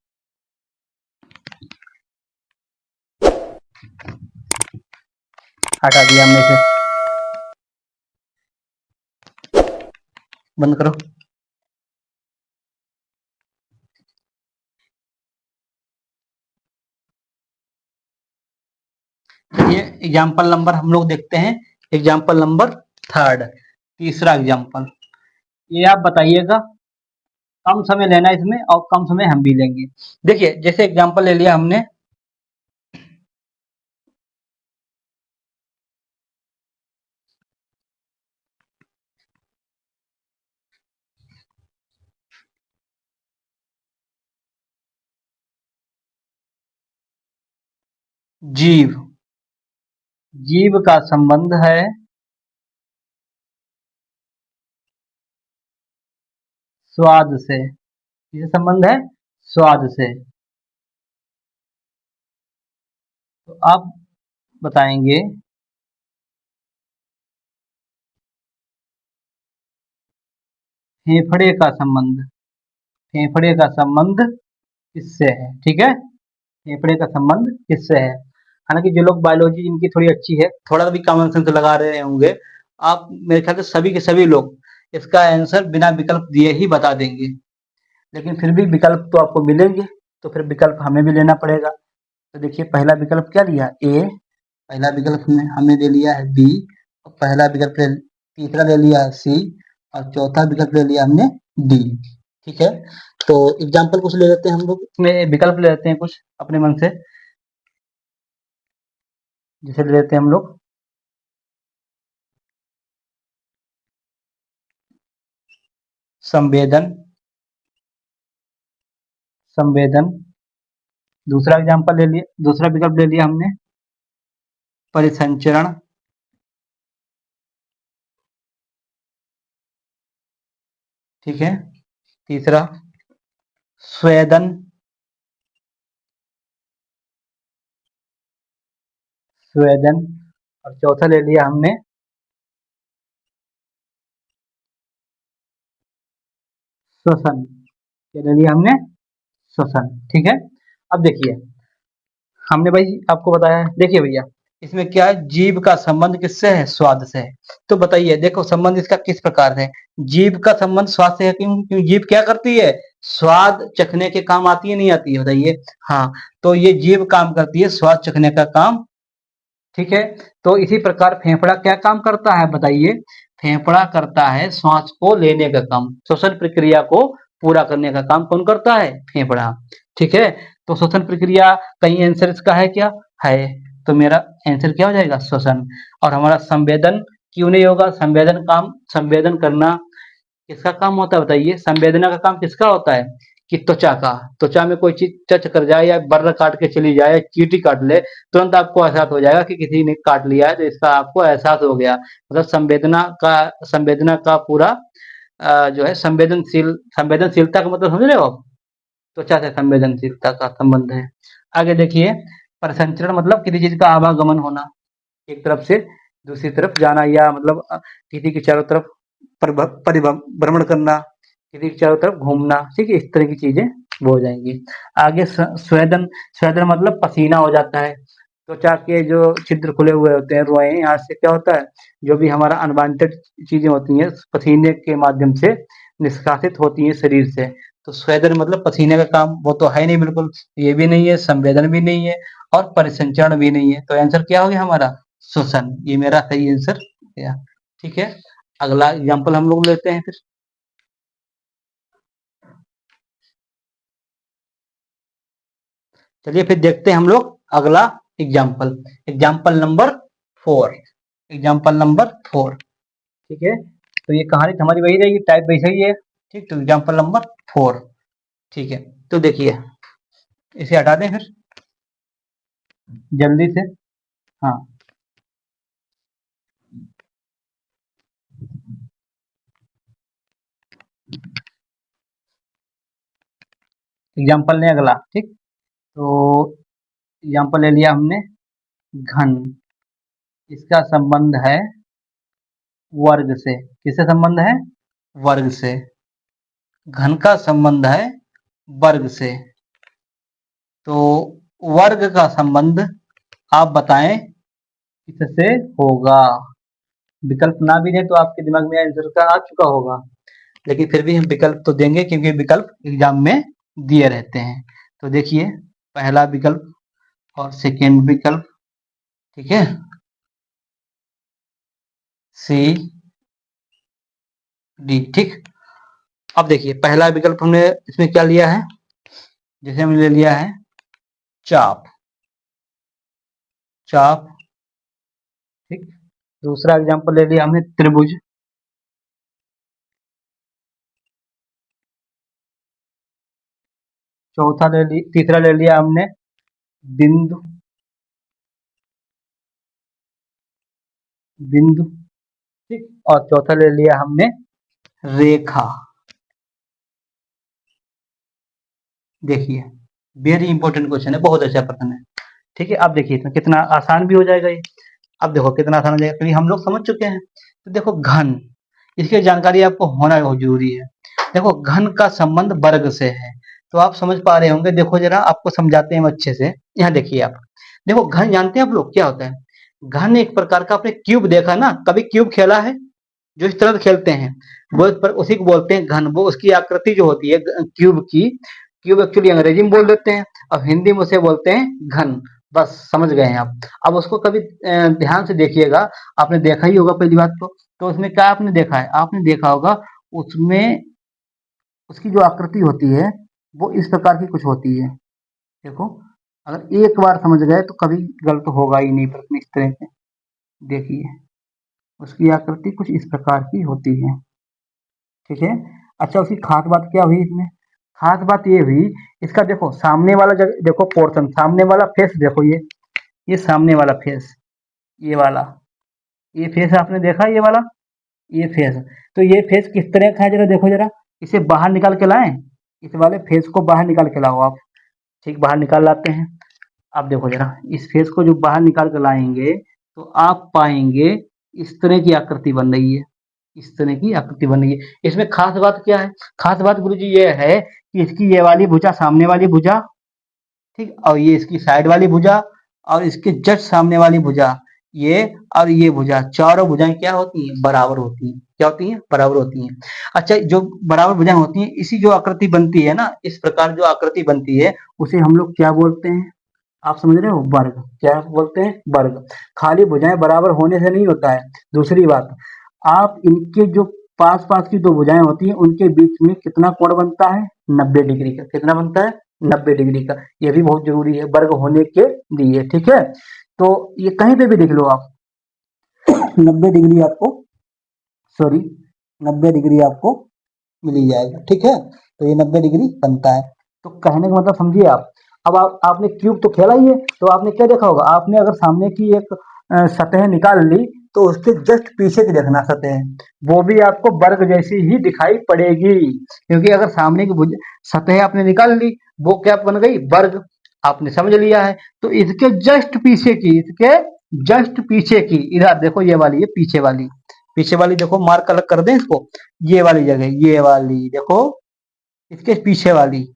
Speaker 1: हटा दिया हमने इसे, बंद करो। ये एग्जाम्पल नंबर हम लोग देखते हैं, एग्जाम्पल नंबर थर्ड, तीसरा एग्जाम्पल। ये आप बताइएगा, कम समय लेना है इसमें और कम समय हम भी लेंगे। देखिए, जैसे एग्जाम्पल ले लिया हमने, जीव, जीव का संबंध है स्वाद से। किससे संबंध है? स्वाद से। तो आप बताएंगे फेफड़े का संबंध, फेफड़े का संबंध किससे है? ठीक है, फेफड़े का संबंध किससे है? हालांकि जो लोग बायोलॉजी जिनकी थोड़ी अच्छी है, थोड़ा भी कॉमन सेंस लगा रहे होंगे, आप मेरे ख्याल से सभी के सभी लोग इसका आंसर बिना विकल्प दिए ही बता देंगे। लेकिन फिर भी विकल्प तो आपको मिलेंगे, तो फिर विकल्प हमें भी लेना पड़ेगा। तो देखिए पहला विकल्प क्या लिया? ए। पहला विकल्प में हमने ले लिया है बी, और पहला विकल्प तीसरा ले लिया है सी, और चौथा विकल्प ले लिया हमने डी। ठीक है, तो एग्जाम्पल कुछ ले लेते हैं हम लोग, इसमें विकल्प ले लेते हैं कुछ अपने मन से। जैसे ले लेते हैं हम लोग संवेदन, संवेदन। दूसरा एग्जाम्पल ले लिया, दूसरा विकल्प ले लिया हमने परिसंचरण। ठीक है, तीसरा स्वेदन, स्वेदन। और चौथा ले लिया हमने श्वसन। क्या ले लिया हमने? श्वसन। ठीक है, अब देखिए हमने भाई आपको बताया, देखिए भैया इसमें क्या है, जीव का संबंध किससे है? स्वाद से है। तो बताइए, देखो संबंध इसका किस प्रकार है? जीव का संबंध स्वाद से है, क्यों? क्यों जीव क्या करती है? स्वाद चखने के काम आती है, नहीं आती है बताइए? हाँ, तो ये जीव काम करती है स्वाद चखने का काम। ठीक है, तो इसी प्रकार फेफड़ा क्या काम करता है बताइए? फेफड़ा करता है श्वास को लेने का काम, श्वसन प्रक्रिया को पूरा करने का काम कौन करता है? फेफड़ा। ठीक है, तो श्वसन प्रक्रिया कहीं आंसर इसका है क्या? है। तो मेरा आंसर क्या हो जाएगा? श्वसन। और हमारा संवेदन क्यों नहीं होगा? संवेदन काम, संवेदन करना किसका काम होता है बताइए? संवेदना का काम किसका होता है? कि त्वचा का, त्वचा में कोई चीज टच कर जाए या बर्र काट के चली जाए या चींटी काट ले, तुरंत आपको एहसास हो जाएगा कि किसी ने काट लिया है, तो इसका आपको एहसास हो गया। मतलब संवेदना का, संवेदना का पूरा जो है संवेदनशील, संवेदनशीलता का मतलब समझ रहे हो आप? त्वचा से संवेदनशीलता का संबंध है। आगे देखिए, परिसंचरण मतलब किसी चीज का आवागमन होना, एक तरफ से दूसरी तरफ जाना, या मतलब किसी के चारों तरफ परिभ्रमण करना, किसी के चारों तरफ घूमना। ठीक है, इस तरह की चीजें वो हो जाएंगी। आगे स्वेदन, स्वेदन मतलब पसीना हो जाता है। त्वचा के जो छिद्र खुले हुए होते हैं, रोए, यहाँ से क्या होता है, जो भी हमारा अनवांटेड चीजें होती हैं पसीने के माध्यम से निष्कासित होती हैं शरीर से। तो स्वेदन मतलब पसीने का काम, वो तो है नहीं बिल्कुल, ये भी नहीं है, संवेदन भी नहीं है, और परिसंचरण भी नहीं है। तो आंसर क्या हो गया हमारा? श्वसन। ये मेरा सही आंसर गया। ठीक है, अगला एग्जाम्पल हम लोग लेते हैं फिर। चलिए फिर देखते हैं हम लोग अगला example, example number 4, example number 4। ठीक है, तो ये कहानी तो हमारी वही रहेगी, टाइप वैसे ही है। ठीक, तो एग्जाम्पल नंबर 4। ठीक है, तो देखिए इसे हटा दें फिर जल्दी से। हाँ, एग्जाम्पल लें अगला। ठीक, तो एग्जाम्पल ले लिया हमने घन। इसका संबंध है वर्ग से। किससे संबंध है? वर्ग से। घन का संबंध है वर्ग से। तो वर्ग का संबंध आप बताएं किससे होगा? विकल्प ना भी दें तो आपके दिमाग में आंसर का आ चुका होगा, लेकिन फिर भी हम विकल्प तो देंगे क्योंकि विकल्प एग्जाम में दिए रहते हैं। तो देखिए पहला विकल्प और सेकेंड विकल्प। ठीक है, सी डी। ठीक, अब देखिए पहला विकल्प हमने इसमें क्या लिया है? जैसे हमने ले लिया है चाप, चाप। ठीक, दूसरा एग्जांपल ले लिया हमने त्रिभुज। चौथा ले लिया, तीसरा ले लिया हमने बिंदु। बिंदु, ठीक। और चौथा ले लिया हमने रेखा। देखिए वेरी इंपॉर्टेंट क्वेश्चन है, बहुत अच्छा प्रश्न है। ठीक है, अब देखिए इसमें कितना आसान भी हो जाएगा ये। अब देखो कितना आसान हो जाएगा, क्योंकि हम लोग समझ चुके हैं। तो देखो घन, इसकी जानकारी आपको होना बहुत जरूरी है। देखो घन का संबंध वर्ग से है, तो आप समझ पा रहे होंगे। देखो जरा आपको समझाते हैं हम अच्छे से। यहाँ देखिए आप, देखो घन जानते हैं आप लोग क्या होता है? घन एक प्रकार का, आपने क्यूब देखा ना, कभी क्यूब खेला है? जो इस तरह से खेलते हैं वो पर उसी को बोलते हैं घन। वो उसकी आकृति जो होती है क्यूब की, क्यूब एक्चुअली अंग्रेजी में बोल देते हैं और हिंदी में उसे बोलते हैं घन। बस समझ गए हैं आप। अब उसको कभी ध्यान से देखिएगा, आपने देखा ही होगा पहली बात तो उसमें क्या आपने देखा है? आपने देखा होगा उसमें उसकी जो आकृति होती है वो इस प्रकार की कुछ होती है। देखो, अगर एक बार समझ गए तो कभी गलत होगा ही नहीं प्रश्न इस तरह से। देखिए उसकी आकृति कुछ इस प्रकार की होती है, ठीक है। अच्छा, उसकी खास बात क्या हुई इसमें? खास बात ये हुई, इसका देखो सामने वाला जगह देखो, पोर्शन सामने वाला फेस देखो, ये सामने वाला फेस, ये वाला, ये फेस आपने देखा ये वाला, ये फेस। तो ये फेस किस तरह का है जरा देखो जरा, इसे बाहर निकाल के लाएं, इस वाले फेस को बाहर निकाल के लाओ आप। ठीक, बाहर निकाल लाते हैं। अब देखो जरा, इस फेस को जो बाहर निकाल कर लाएंगे तो आप पाएंगे इस तरह की आकृति बन रही है, इस तरह की आकृति बन रही है। इसमें खास बात क्या है? खास बात गुरुजी ये है कि इसकी ये वाली भुजा, सामने वाली भुजा, ठीक, और ये इसकी साइड वाली भुजा, और इसके जस्ट सामने वाली भुजा, ये और ये भुजा, चारों भुजाएं क्या होती हैं? बराबर होती हैं। क्या होती हैं? बराबर होती हैं। अच्छा, जो बराबर भुजाएं होती हैं, इसी जो आकृति बनती है ना, इस प्रकार जो आकृति बनती है उसे हम लोग क्या बोलते हैं? आप समझ रहे हो? वर्ग। क्या बोलते हैं? वर्ग। खाली भुजाएं बराबर होने से नहीं होता है। दूसरी बात, आप इनके जो पास पास की दो भुजाएं होती हैं उनके बीच में कितना कोण बनता है? 90 डिग्री का। कितना बनता है? 90 डिग्री का। ये भी बहुत जरूरी है वर्ग होने के लिए, ठीक है। तो ये कहीं पे भी देख लो आप, 90 डिग्री आपको, सॉरी, 90 डिग्री आपको मिल ही जाएगा, ठीक है। तो ये 90 डिग्री बनता है। तो कहने का मतलब समझिए आप। अब आपने क्यूब तो खेला ही है, तो आपने क्या देखा होगा? आपने अगर सामने की एक सतह निकाल ली तो उसके जस्ट पीछे की देखना सतह, वो भी आपको वर्ग जैसी ही दिखाई पड़ेगी, क्योंकि अगर सामने की सतह आपने निकाल ली, वो क्या बन गई? वर्ग। आपने समझ लिया है। तो इसके जस्ट पीछे की, इसके जस्ट पीछे की, इधर देखो ये वाली है पीछे वाली, पीछे वाली देखो, मार्क अलग कर दें इसको, ये वाली जगह, ये वाली देखो, इसके पीछे वाली,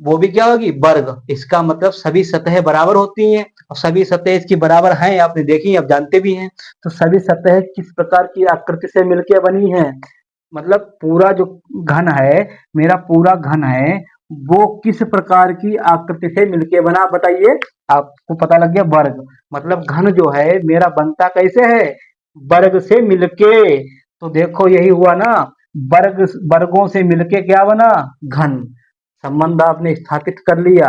Speaker 1: वो भी क्या होगी? वर्ग। इसका मतलब सभी सतह बराबर होती हैं और सभी सतह इसकी बराबर हैं, आपने देखी, आप जानते भी हैं। तो सभी सतह किस प्रकार की आकृति से मिलकर बनी है? मतलब पूरा जो घन है, मेरा पूरा घन है, वो किस प्रकार की आकृति से मिलके बना? बताइए। आपको पता लग गया, वर्ग। मतलब घन जो है मेरा बनता कैसे है? वर्ग से मिलके। तो देखो यही हुआ ना, वर्ग, वर्गों से मिलके क्या बना? घन। संबंध आपने स्थापित कर लिया,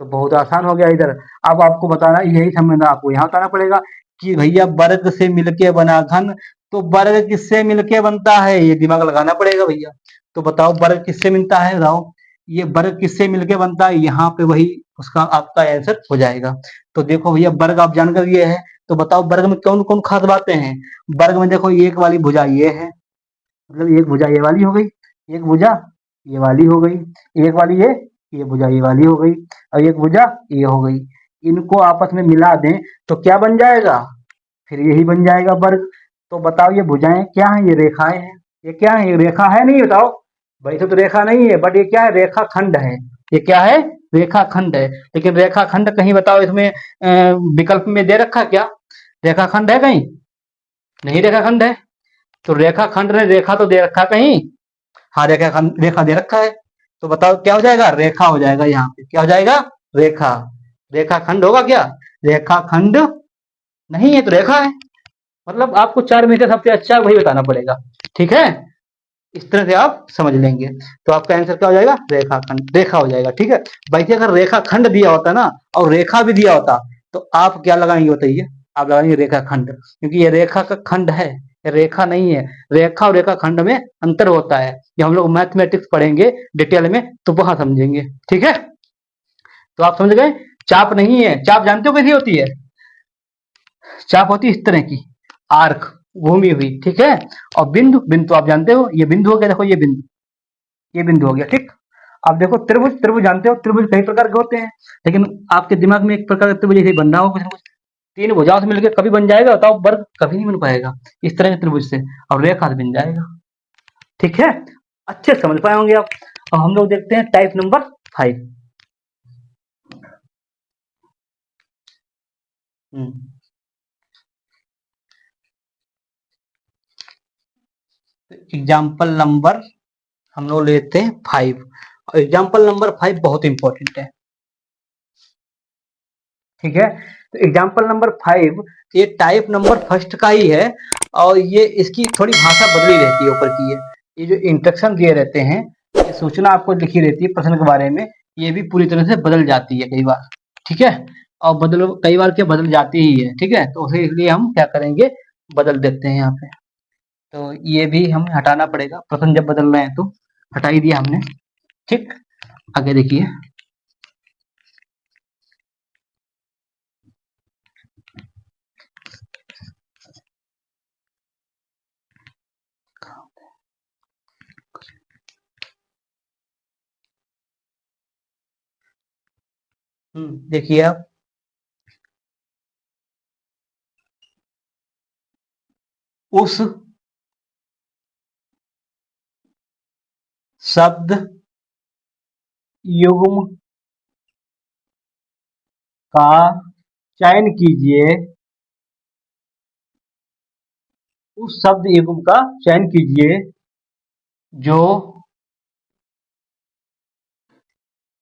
Speaker 1: तो बहुत आसान हो गया इधर। अब आपको बताना, यही संबंध आपको यहाँ बताना पड़ेगा कि भैया वर्ग से मिलके बना घन। तो वर्ग किससे मिलके बनता है? ये दिमाग लगाना पड़ेगा भैया। तो बताओ वर्ग किससे मिलता है? बताओ, ये वर्ग किससे मिलके बनता है? यहाँ पे वही उसका आपका आंसर हो जाएगा। तो देखो भैया, वर्ग आप जानकर ये है, तो बताओ वर्ग में कौन कौन खास बातें हैं? वर्ग में देखो, एक वाली भुजा ये है, मतलब एक भुजा ये वाली हो गई, एक भुजा ये वाली हो गई, एक वाली ये भुजा ये वाली हो गई, और एक भुजा ये हो गई। इनको आपस में मिला दें तो क्या बन जाएगा? फिर यही बन जाएगा वर्ग। तो बताओ ये भुजाएं क्या हैं? ये रेखाएं हैं। ये क्या है? ये रेखा है नहीं? बताओ। वैसे तो रेखा नहीं है, बट ये क्या है? रेखा खंड है। ये क्या है? रेखा खंड है। लेकिन रेखा खंड कहीं बताओ इसमें विकल्प में दे रखा क्या? रेखा खंड है कहीं? नहीं, रेखा खंड है। तो रेखा खंड ने रेखा तो दे रखा कहीं? हाँ, रेखा खंड, रेखा दे रखा है। तो बताओ क्या हो जाएगा? रेखा हो जाएगा। यहाँ पे क्या हो जाएगा? रेखा। रेखा खंड होगा क्या? रेखा खंड नहीं है तो रेखा है। मतलब आपको चार में से सबसे अच्छा वही बताना पड़ेगा, ठीक है। इस तरह से आप समझ लेंगे। तो आपका आंसर क्या हो जाएगा? रेखाखंड, रेखा हो जाएगा, ठीक है। वैसे अगर रेखा खंड दिया होता ना और रेखा भी दिया होता, तो आप क्या लगाएंगे बताइए? आप लगाएंगे रेखा खंड, क्योंकि ये रेखा का खंड है, ये रेखा नहीं है। रेखा और रेखा खंड में अंतर होता है, ये हम लोग मैथमेटिक्स पढ़ेंगे डिटेल में तो वहां समझेंगे, ठीक है। तो आप समझ गए, चाप नहीं है। चाप जानते हो कैसी होती है? चाप होती है इस तरह की, आर्क, घूमी हुई, ठीक है। और बिंदु, बिंदु तो आप जानते हो, ये बिंदु हो गया, देखो ये बिंदु, ये बिंदु हो गया, ठीक। अब देखो त्रिभुज, त्रिभुज जानते हो, त्रिभुज कई प्रकार के होते हैं, लेकिन आपके दिमाग में एक प्रकार का त्रिभुज ऐसे बन रहा हो कुछ ना कुछ। तीन भुजाओं से मिलकर कभी बन जाएगा बताओ? वर्ग कभी नहीं बन पाएगा इस तरह के त्रिभुज से, और रेखा से बन जाएगा, ठीक है। अच्छे से समझ पाए होंगे आप। अब हम लोग देखते हैं टाइप नंबर 5। एग्जाम्पल नंबर हम लोग लेते हैं 5, और एग्जाम्पल नंबर 5 बहुत इंपॉर्टेंट है, ठीक है। तो एग्जाम्पल नंबर 5 ये टाइप नंबर फर्स्ट का ही है, और ये इसकी थोड़ी भाषा बदली रहती है ऊपर की। ये जो इंस्ट्रक्शन दिए रहते हैं, ये सूचना आपको लिखी रहती है प्रश्न के बारे में, ये भी पूरी तरह से बदल जाती है कई बार, ठीक है। और बदल कई बार क्या बदल जाती ही है, ठीक है। तो उसे इसलिए हम क्या करेंगे, बदल देते हैं यहाँ पे। तो ये भी हमें हटाना पड़ेगा, प्रश्न जब बदल रहे हैं तो हटा ही दिया हमने, ठीक। आगे देखिए। देखिए आप, उस शब्द युग्म का चयन कीजिए, उस शब्द युग्म का चयन कीजिए जो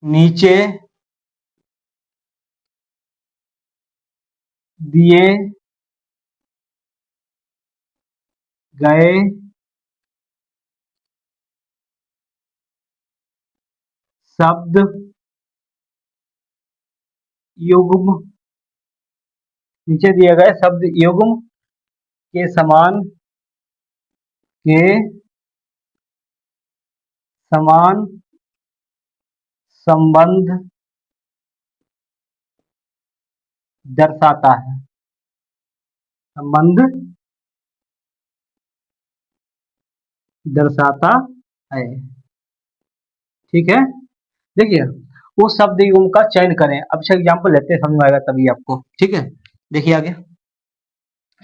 Speaker 1: नीचे दिए गए शब्द युग्म, नीचे दिए गए शब्द युग्म के समान, के समान संबंध दर्शाता है, संबंध दर्शाता है, ठीक है। देखिए, उस शब्द युग्म का चयन करें। अब इसका एग्जाम्पल लेते हैं, समझ में आएगा तभी आपको, ठीक है। देखिए आगे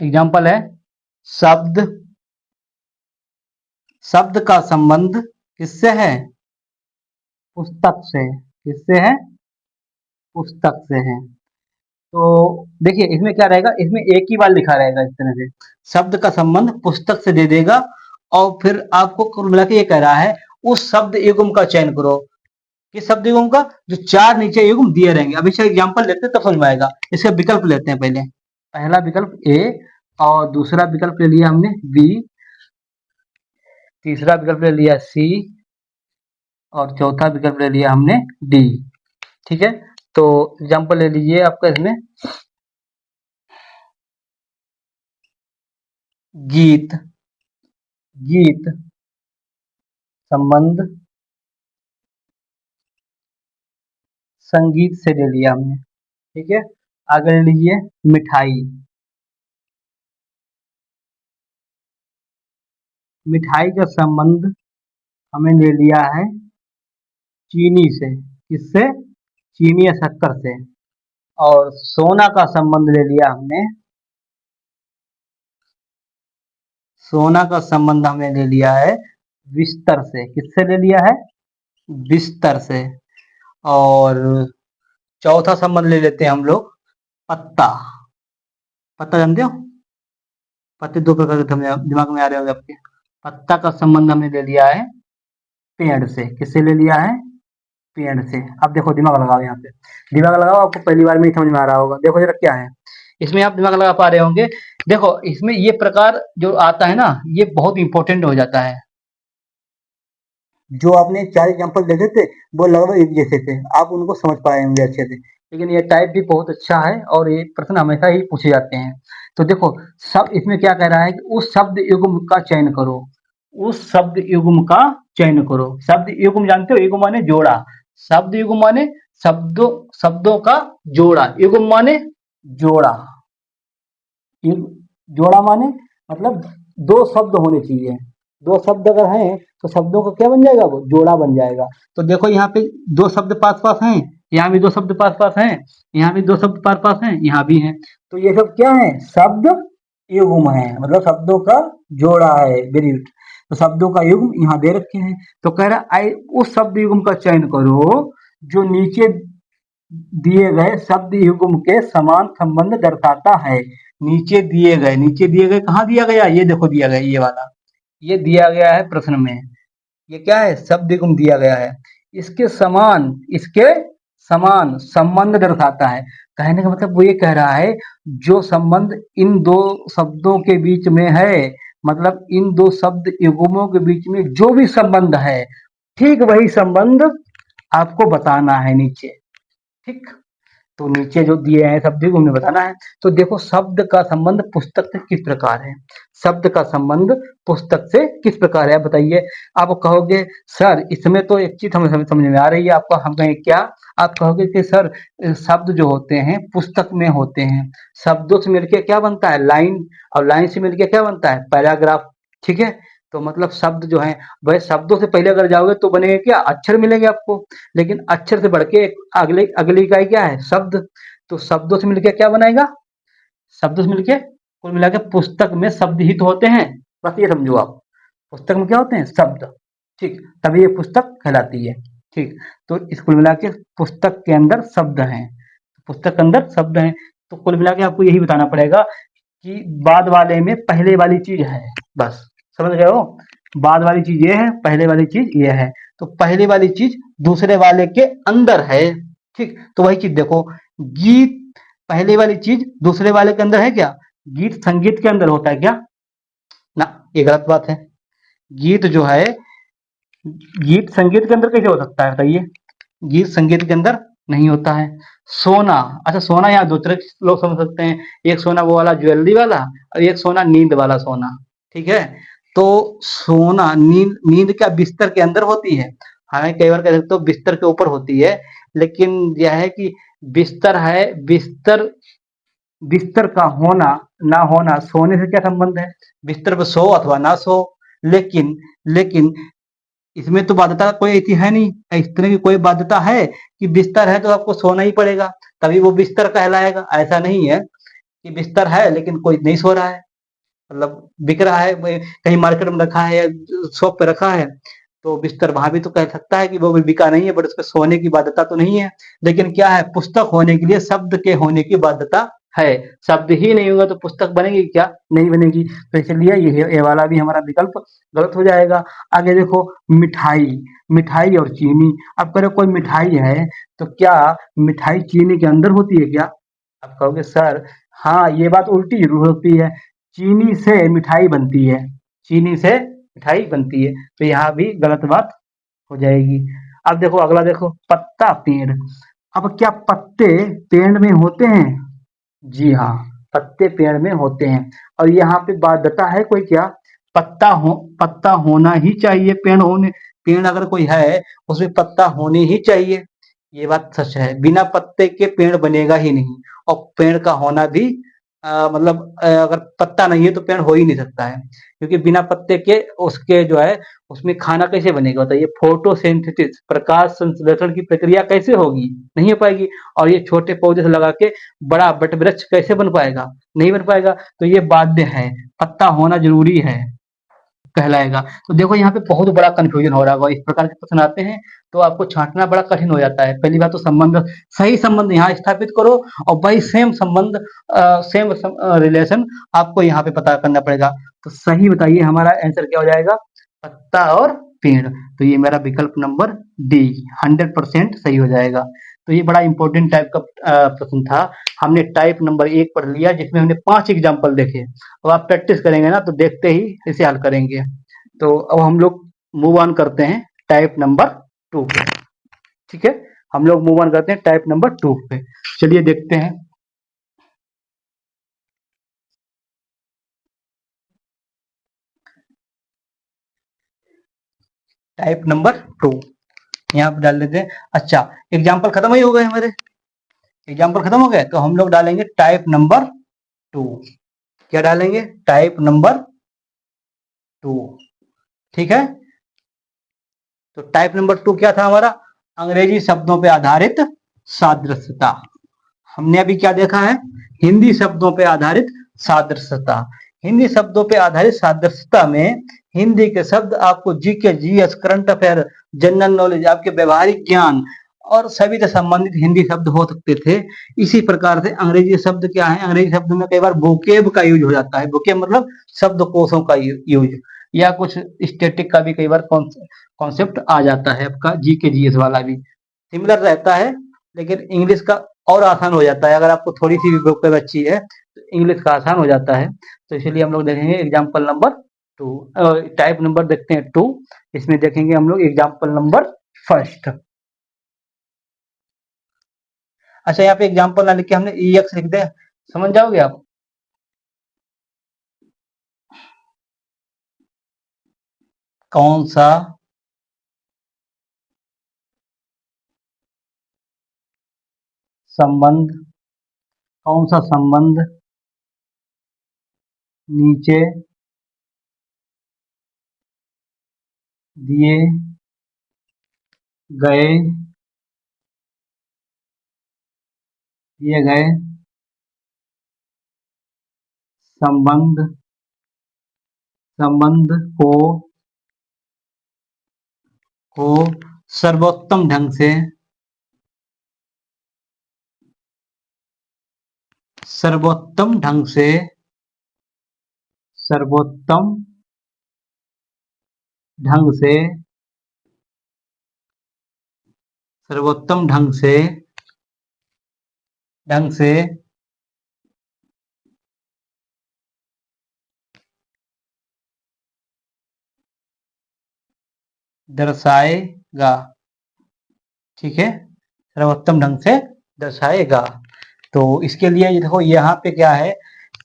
Speaker 1: एग्जाम्पल है, शब्द, शब्द का संबंध किससे है? पुस्तक से। किससे है? पुस्तक से है। तो देखिए इसमें क्या रहेगा, इसमें एक ही बार लिखा रहेगा इस तरह से, शब्द का संबंध पुस्तक से दे देगा, और फिर आपको कुल मिला के ये कह रहा है उस शब्द युग्म का चयन करो। किस शब्द युग्म का? जो चार नीचे युग्म दिए रहेंगे। अब इसका एग्जाम्पल लेते हैं तब समझ में आएगा। इसका विकल्प लेते हैं पहले। पहला विकल्प ए, और दूसरा विकल्प ले लिया हमने बी, तीसरा विकल्प ले लिया सी, और चौथा विकल्प ले लिया हमने डी, ठीक है। तो एग्जाम्पल ले लीजिए आपका इसमें, गीत, गीत संबंध संगीत से ले लिया हमने, ठीक है। आगे ले लीजिए मिठाई, मिठाई का संबंध हमें ले लिया है चीनी से। किससे? चीनी या शक्कर से। और सोना का संबंध ले लिया हमने, सोना का संबंध हमने ले लिया है बिस्तर से। किससे ले लिया है? बिस्तर से। और चौथा संबंध ले लेते हैं हम लोग पत्ता। पत्ता जानते हो? पत्ते दो प्रकार के दिमाग में आ रहे होंगे आपके। पत्ता का संबंध हमने ले लिया है पेड़ से। किससे ले लिया है? पेड़ से। अब देखो दिमाग लगाओ यहाँ पे, दिमाग लगाओ, आपको पहली बार में ही समझ में आ रहा होगा। देखो जरा क्या है इसमें, आप दिमाग लगा पा रहे होंगे। देखो इसमें ये प्रकार जो आता है ना, ये बहुत इंपॉर्टेंट हो जाता है। जो आपने चार एग्जांपल देते थे वो लगभग एक जैसे थे, आप उनको समझ पाए होंगे अच्छे से। लेकिन ये टाइप भी बहुत अच्छा है, और ये प्रश्न हमेशा ही पूछे जाते हैं। तो देखो सब इसमें क्या कह रहा है कि उस शब्द युग्म का चयन करो, उस शब्द युग्म का चयन करो। शब्द युग्म जानते हो? युग्म माने जोड़ा, शब्द युग्म माने शब्दों, शब्दों का जोड़ा, युग्म माने जोड़ा, जोड़ा माने मतलब दो शब्द होने चाहिए, दो शब्द अगर हैं तो शब्दों का क्या बन जाएगा, वो जोड़ा बन जाएगा। तो देखो यहाँ पे दो शब्द पास पास हैं, यहाँ भी दो शब्द पास पास हैं, यहाँ भी दो शब्द पास पास हैं, यहाँ भी हैं। तो ये सब क्या है, शब्द युग्म है, मतलब शब्दों का जोड़ा है। Very good. तो शब्दों का युग्म यहाँ दे रखे हैं। तो कह रहा है उस शब्द युग्म का चयन करो जो नीचे दिए गए शब्द युग्म के समान संबंध दर्शाता है। नीचे दिए गए कहाँ दिया गया, ये देखो दिया गया, ये वाला ये दिया गया है प्रश्न में। ये क्या है, शब्द युग्म दिया गया है, इसके समान संबंध दर्शाता है। कहने का मतलब वो ये कह रहा है जो संबंध इन दो शब्दों के बीच में है, मतलब इन दो शब्द युग्मों के बीच में जो भी संबंध है, ठीक वही संबंध आपको बताना है नीचे। ठीक, तो नीचे जो दिए हैं शब्द उन्हें बताना है। तो देखो शब्द का संबंध पुस्तक से किस प्रकार है, शब्द का संबंध पुस्तक से किस प्रकार है बताइए। आप कहोगे सर इसमें तो एक चीज हमें समझ में आ रही है, आपका हम कहें क्या, आप कहोगे कि सर शब्द जो होते हैं पुस्तक में होते हैं, शब्दों से मिलकर क्या बनता है लाइन, और लाइन से मिलकर क्या बनता है पैराग्राफ। ठीक है, तो मतलब शब्द जो है वह शब्दों से पहले अगर जाओगे तो बनेगा क्या, अक्षर मिलेंगे आपको, लेकिन अक्षर से बढ़ के अगले अगली इकाई क्या है, शब्द। तो शब्दों से मिलकर क्या बनाएगा, शब्दों से मिलकर कुल मिला के पुस्तक में शब्द ही तो होते हैं, बस ये समझो आप, पुस्तक में क्या होते हैं शब्द। ठीक, तभी ये पुस्तक कहलाती है। ठीक, तो इस कुल मिला के पुस्तक के अंदर शब्द हैं, पुस्तक के अंदर शब्द हैं। तो कुल मिला के आपको यही बताना पड़ेगा कि बाद वाले में पहले वाली चीज है, बस समझ गए हो, बाद वाली चीज ये है, पहले वाली चीज ये है। तो पहले वाली चीज दूसरे वाले के अंदर है। ठीक, तो वही चीज देखो, गीत पहले वाली चीज दूसरे वाले के अंदर है क्या, गीत संगीत के अंदर होता है क्या, ना, ये गलत बात है। गीत जो है, गीत संगीत के अंदर कैसे हो सकता है बताइए, गीत संगीत के अंदर नहीं होता है। सोना, अच्छा सोना यहाँ दो तरह के लोग समझ सकते हैं, एक सोना वो वाला ज्वेलरी वाला, और एक सोना नींद वाला सोना। ठीक है, तो सोना नींद, नींद क्या बिस्तर के अंदर होती है, हालांकि कई बार कह सकते हो बिस्तर के ऊपर होती है, लेकिन यह है कि बिस्तर है, बिस्तर, बिस्तर का होना ना होना सोने से क्या संबंध है, बिस्तर पर सो अथवा ना सो। लेकिन लेकिन इसमें तो बाध्यता कोई ऐसी है नहीं, इस तरह की कोई बाध्यता है कि बिस्तर है तो आपको सोना ही पड़ेगा तभी वो बिस्तर कहलाएगा, ऐसा नहीं है कि बिस्तर है लेकिन कोई नहीं सो रहा है, मतलब बिक रहा है कहीं मार्केट में रखा है या शॉप पे रखा है, तो बिस्तर वहां भी तो कह सकता है कि वो भी बिका नहीं है, बट उसके सोने की बाध्यता तो नहीं है। लेकिन क्या है, पुस्तक होने के लिए शब्द के होने की बाध्यता है, शब्द ही नहीं होगा तो पुस्तक बनेगी क्या, नहीं बनेगी। तो इसलिए ये वाला भी हमारा विकल्प गलत हो जाएगा। आगे देखो, मिठाई, मिठाई और चीनी। अब करो कोई मिठाई है तो क्या मिठाई चीनी के अंदर होती है क्या, आप कहोगे सर हाँ ये बात उल्टी जरूर होती है, चीनी से मिठाई बनती है, चीनी से मिठाई बनती है, तो यहाँ भी गलत बात हो जाएगी। अब देखो अगला देखो, पत्ता पेड़। अब क्या पत्ते पेड़ में होते हैं, जी हाँ, पत्ते पेड़ में होते हैं। और यहाँ पे बाध्यता है कोई क्या, पत्ता होना ही चाहिए, पेड़ होने, पेड़ अगर कोई है उसमें पत्ता होने ही चाहिए, ये बात सच है, बिना पत्ते के पेड़ बनेगा ही नहीं। और पेड़ का होना भी मतलब अगर पत्ता नहीं है तो पेड़ हो ही नहीं सकता है, क्योंकि बिना पत्ते के उसके जो है उसमें खाना कैसे बनेगा बताइए, फोटोसिंथेसिस प्रकाश संश्लेषण की प्रक्रिया कैसे होगी, नहीं हो पाएगी। और ये छोटे पौधे से लगा के बड़ा वट वृक्ष कैसे बन पाएगा, नहीं बन पाएगा। तो ये बाध्य है, पत्ता होना जरूरी है कहलाएगा। तो देखो यहाँ पे बहुत बड़ा कंफ्यूजन हो रहा होगा, इस प्रकार के प्रश्न आते हैं तो आपको छांटना बड़ा कठिन हो जाता है। पहली बात तो संबंध, सही संबंध यहाँ स्थापित करो, और वही सेम संबंध, सेम रिलेशन आपको यहाँ पे पता करना पड़ेगा। तो सही बताइए हमारा आंसर क्या हो जाएगा, पत्ता और पेड़। तो ये मेरा विकल्प नंबर डी 100% सही हो जाएगा। तो ये बड़ा इंपॉर्टेंट टाइप का प्रश्न था। हमने टाइप नंबर 1 पढ़ लिया जिसमें हमने 5 एग्जाम्पल देखे। अब आप प्रैक्टिस करेंगे ना तो देखते ही इसे हल करेंगे। तो अब हम लोग मूव ऑन करते हैं टाइप नंबर 2 पे। ठीक है, हम लोग मूव ऑन करते हैं टाइप नंबर 2 पे। चलिए देखते हैं। टाइप नंबर 2 यहाँ पे डाल देते हैं। अच्छा, एग्जाम्पल खत्म ही हो गए हमारे, एग्जाम्पल खत्म हो गए तो हम लोग डालेंगे टाइप नंबर 2। क्या डालेंगे? Type number 2। ठीक है, तो टाइप नंबर 2 क्या था हमारा? अंग्रेजी शब्दों पे आधारित सादृश्यता। हमने अभी क्या देखा है? हिंदी शब्दों पे आधारित सादृश्यता। हिंदी शब्दों पे आधारित सादृश्यता में हिंदी के शब्द आपको GK, GS, current affair, general knowledge, आपके व्यवहारिक ज्ञान और सभी से संबंधित हिंदी शब्द हो सकते थे। इसी प्रकार से अंग्रेजी शब्द क्या है? अंग्रेजी शब्द में कई बार वोकेब का यूज हो जाता है। वोकेब मतलब शब्दकोशों का यूज, या कुछ स्टैटिक का भी कई बार कॉन्सेप्ट आ जाता है। आपका जीके, जीएस वाला भी सिमिलर रहता है, लेकिन इंग्लिश का और आसान हो जाता है। अगर आपको थोड़ी सी भी वोकेब अच्छी है तो इंग्लिश का आसान हो जाता है। तो इसलिए हम लोग देखेंगे एग्जाम्पल नंबर 2, टाइप नंबर देखते हैं 2। इसमें देखेंगे हम लोग एग्जाम्पल नंबर फर्स्ट। अच्छा, यहाँ पे एग्जाम्पल ना लिख के हमने ई एक्स लिख दे, समझ जाओगे आप? कौन सा संबंध, कौन सा संबंध नीचे दिए गए दिए गए संबंध संबंध को सर्वोत्तम ढंग से सर्वोत्तम ढंग से सर्वोत्तम ढंग से सर्वोत्तम ढंग से दर्शाएगा। ठीक है, सर्वोत्तम ढंग से दर्शाएगा। तो इसके लिए देखो यहाँ पे क्या है,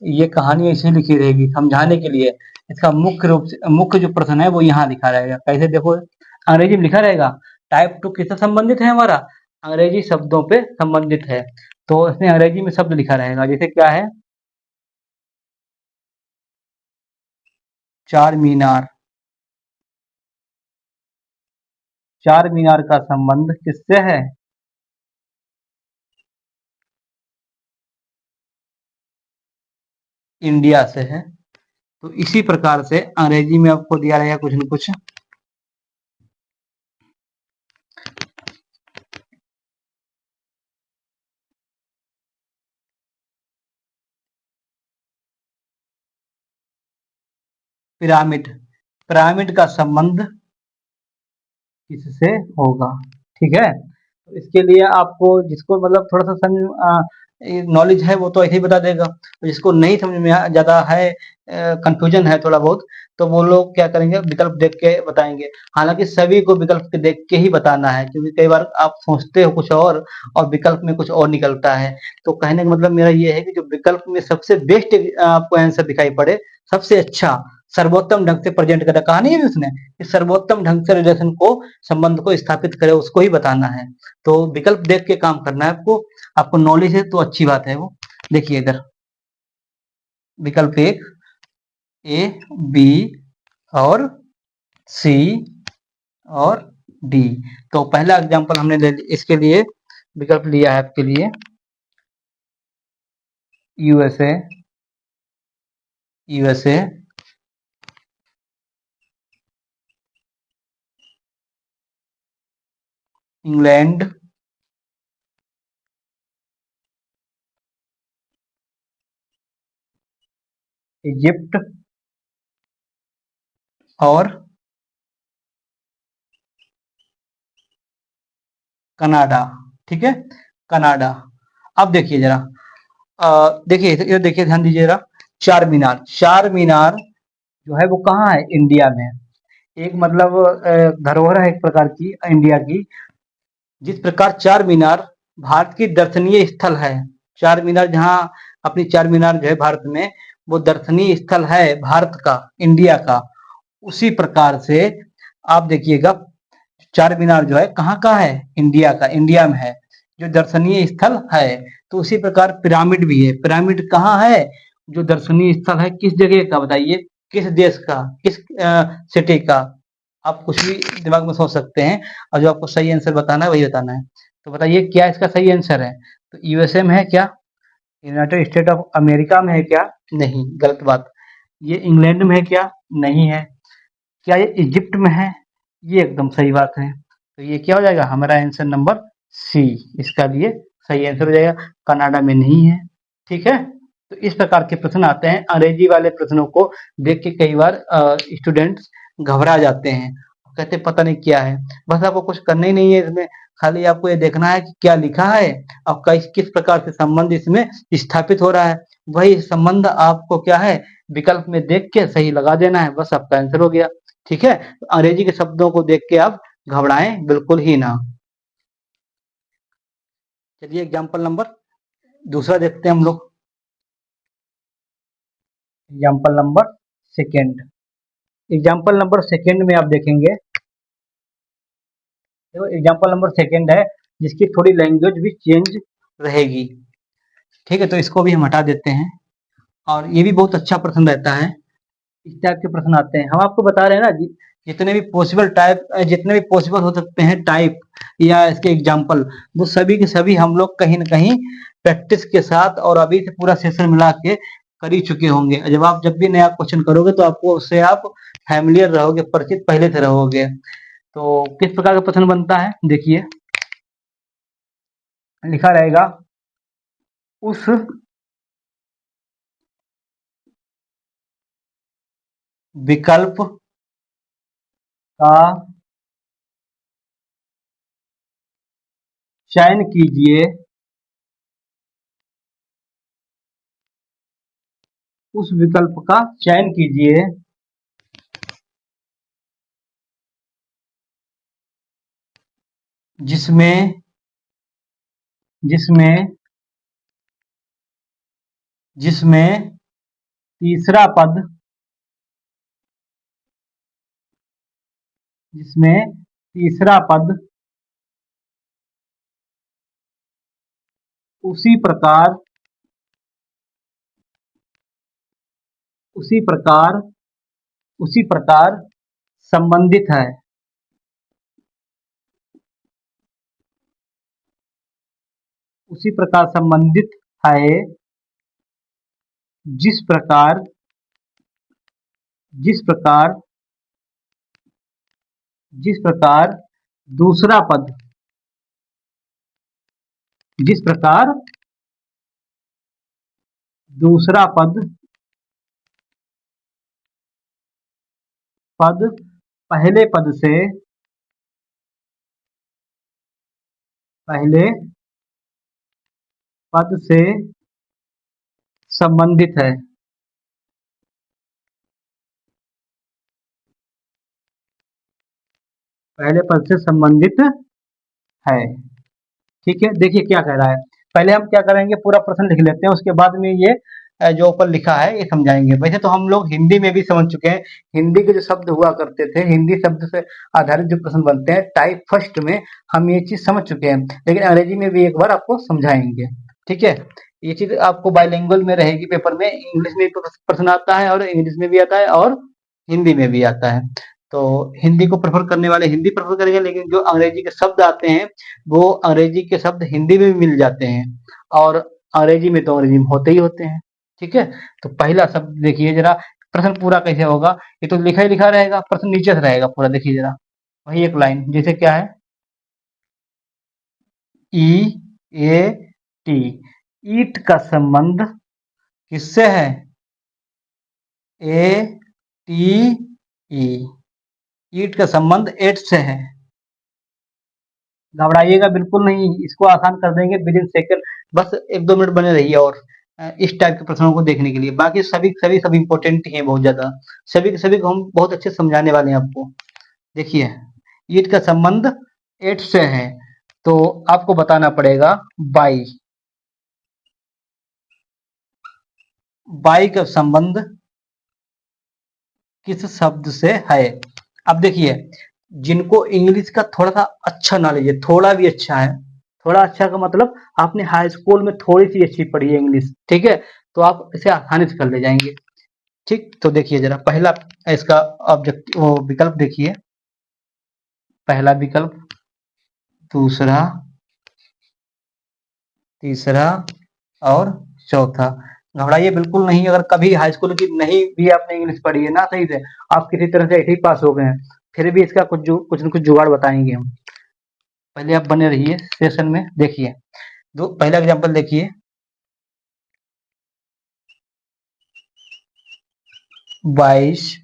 Speaker 1: ये कहानी ऐसे लिखी रहेगी समझाने के लिए। इसका मुख्य रूप से मुख्य जो प्रश्न है वो यहाँ लिखा रहेगा। कैसे? देखो, अंग्रेजी में लिखा रहेगा टाइप 2 किससे संबंधित है? हमारा अंग्रेजी शब्दों पे संबंधित है। तो इसमें अंग्रेजी में शब्द लिखा रहेगा, जैसे क्या है? चार मीनार। चार मीनार का संबंध किससे है? इंडिया से है। तो इसी प्रकार से अंग्रेजी में आपको दिया रहेगा कुछ न कुछ। पिरामिड। पिरामिड का संबंध किससे होगा? ठीक है, तो इसके लिए आपको जिसको मतलब थोड़ा सा समझ नॉलेज है वो तो ऐसे ही बता देगा। जिसको नहीं समझ में ज्यादा है, कंफ्यूजन है थोड़ा बहुत, तो वो लोग क्या करेंगे? विकल्प देख के बताएंगे। हालांकि सभी को विकल्प के देख के ही बताना है, क्योंकि कई बार आप सोचते हो कुछ और विकल्प में कुछ और निकलता है। तो कहने का मतलब मेरा ये है कि जो विकल्प में सबसे बेस्ट आपको आंसर दिखाई पड़े, सबसे अच्छा, सर्वोत्तम ढंग से प्रेजेंट करा, कहा नहीं है उसने कि सर्वोत्तम ढंग से रिलेशन को, संबंध को स्थापित करे, उसको ही बताना है। तो विकल्प देख के काम करना है आपको। आपको नॉलेज है तो अच्छी बात है वो। देखिए इधर विकल्प एक, ए, बी और सी और डी। तो पहला एग्जांपल हमने ले इसके लिए विकल्प लिया है आपके लिए, यूएसए, यूएसए, इंग्लैंड, इजिप्ट और कनाडा। ठीक है, कनाडा। अब देखिए जरा, देखिए ये देखिए, ध्यान दीजिए जरा। चार मीनार, चार मीनार जो है वो कहाँ है? इंडिया में। एक मतलब धरोहर है एक प्रकार की इंडिया की। जिस प्रकार चार मीनार भारत की दर्शनीय स्थल है, चार मीनार जहाँ अपनी चार मीनार जो है भारत में, वो दर्शनीय स्थल है भारत का, इंडिया का। उसी प्रकार से आप देखिएगा, चार मीनार जो है कहाँ का है? इंडिया का, इंडिया में है, जो दर्शनीय स्थल है। तो उसी प्रकार पिरामिड भी है। पिरामिड कहाँ है? जो दर्शनीय स्थल है किस जगह का बताइए, किस देश का, किस सिटी का। आप कुछ भी दिमाग में सोच सकते हैं और जो आपको सही आंसर बताना है वही बताना है। तो बताइए क्या इसका सही आंसर है? तो यूएसए में है क्या? यूनाइटेड स्टेट ऑफ अमेरिका में है क्या? नहीं, गलत बात। ये इंग्लैंड में है क्या? नहीं है। क्या ये इजिप्ट में है? ये एकदम सही बात है। तो ये क्या हो जाएगा हमारा आंसर नंबर सी, इसका लिए सही आंसर हो जाएगा। कनाडा में नहीं है। ठीक है, तो इस प्रकार के प्रश्न आते हैं। अंग्रेजी वाले प्रश्नों को देख के कई बार स्टूडेंट्स घबरा जाते हैं, कहते पता नहीं क्या है। बस आपको कुछ करना ही नहीं है इसमें, खाली आपको ये देखना है कि क्या लिखा है और किस प्रकार से संबंध इसमें स्थापित हो रहा है। वही संबंध आपको क्या है विकल्प में देख के सही लगा देना है, बस आपका आंसर हो गया। ठीक है, तो अंग्रेजी के शब्दों को देख के आप घबराएं बिल्कुल ही ना। चलिए एग्जाम्पल नंबर दूसरा देखते हैं हम लोग। Example number second. Example number second में आप देखेंगे, देखो एग्जाम्पल नंबर सेकेंड है जिसकी थोड़ी लैंग्वेज भी चेंज रहेगी। ठीक है, तो इसको भी हम हटा देते हैं। और ये भी बहुत अच्छा प्रश्न रहता है, इस टाइप के प्रश्न आते हैं। हम आपको बता रहे हैं ना जितने भी पॉसिबल टाइप, जितने भी पॉसिबल हो सकते हैं टाइप या इसके एग्जाम्पल, वो सभी के सभी हम लोग कहीं ना कहीं प्रैक्टिस के साथ और अभी से पूरा सेशन मिला के कर ही चुके होंगे। जब आप जब भी नया क्वेश्चन करोगे तो आपको उससे आप फैमिलियर रहोगे, परिचित पहले से रहोगे। तो किस प्रकार का प्रश्न बनता है देखिए, लिखा रहेगा उस विकल्प का चयन कीजिए, उस विकल्प का चयन कीजिए जिसमें जिसमें जिसमें तीसरा पद जिसमें तीसरा पद उसी प्रकार उसी प्रकार उसी प्रकार संबंधित है, उसी प्रकार संबंधित है जिस प्रकार जिस प्रकार जिस प्रकार दूसरा पद जिस प्रकार दूसरा पद पद पहले पद से पहले पद से संबंधित है। पहले पद से संबंधित है। ठीक है, देखिए क्या कह रहा है। पहले हम क्या करेंगे, पूरा प्रश्न लिख लेते हैं, उसके बाद में ये जो ऊपर लिखा है ये समझाएंगे। वैसे तो हम लोग हिंदी में भी समझ चुके हैं, हिंदी के जो शब्द हुआ करते थे, हिंदी शब्द से आधारित जो प्रश्न बनते हैं टाइप फर्स्ट में, हम ये चीज समझ चुके हैं, लेकिन अंग्रेजी में भी एक बार आपको समझाएंगे। ठीक है, ये चीज आपको बाइलिंगुअल में रहेगी पेपर में, इंग्लिश में भी प्रश्न आता है और इंग्लिश में भी आता है और हिंदी में भी आता है। तो हिंदी को प्रेफर करने वाले हिंदी प्रेफर करेंगे, लेकिन जो अंग्रेजी के शब्द आते हैं वो अंग्रेजी के शब्द हिंदी में भी मिल जाते हैं, और अंग्रेजी में तो अंग्रेजी में होते ही होते हैं। ठीक है, तो पहला शब्द देखिए जरा, प्रश्न पूरा कैसे होगा, ये तो लिखा ही लिखा रहेगा, प्रश्न नीचे से रहेगा पूरा, देखिए जरा वही एक लाइन, जैसे क्या है ई ए टी, ईट का संबंध किससे है? ए टी ई, ईट का संबंध एट से है। घबराइएगा बिल्कुल नहीं, इसको आसान कर देंगे विद इन सेकंड। बस 1-2 मिनट बने रहिए और इस टाइप के प्रश्नों को देखने के लिए। बाकी सभी सभी सब इंपॉर्टेंट ही हैं बहुत ज्यादा, सभी के सभी को हम बहुत अच्छे समझाने वाले हैं आपको। देखिए, ईट का संबंध एट से है, तो आपको बताना पड़ेगा बाई। बाई का संबंध किस शब्द से है? अब देखिए, जिनको इंग्लिश का थोड़ा सा अच्छा नॉलेज है, थोड़ा भी अच्छा है, थोड़ा अच्छा का मतलब आपने हाई स्कूल में थोड़ी सी अच्छी पढ़ी है इंग्लिश, ठीक है, तो आप इसे आसानी से कर ले जाएंगे। ठीक, तो देखिए जरा पहला इसका ऑब्जेक्ट वो विकल्प देखिए, पहला विकल्प, दूसरा, तीसरा और चौथा। घबराइए बिल्कुल नहीं, अगर कभी हाई स्कूल की नहीं भी आपने इंग्लिश पढ़ी है ना सही से, आप किसी तरह से ऐसे ही पास हो गए हैं, फिर भी इसका कुछ न कुछ जुगाड़ बताएंगे हम। पहले आप बने रहिए सेशन में। देखिए दो पहला एग्जांपल देखिए, 22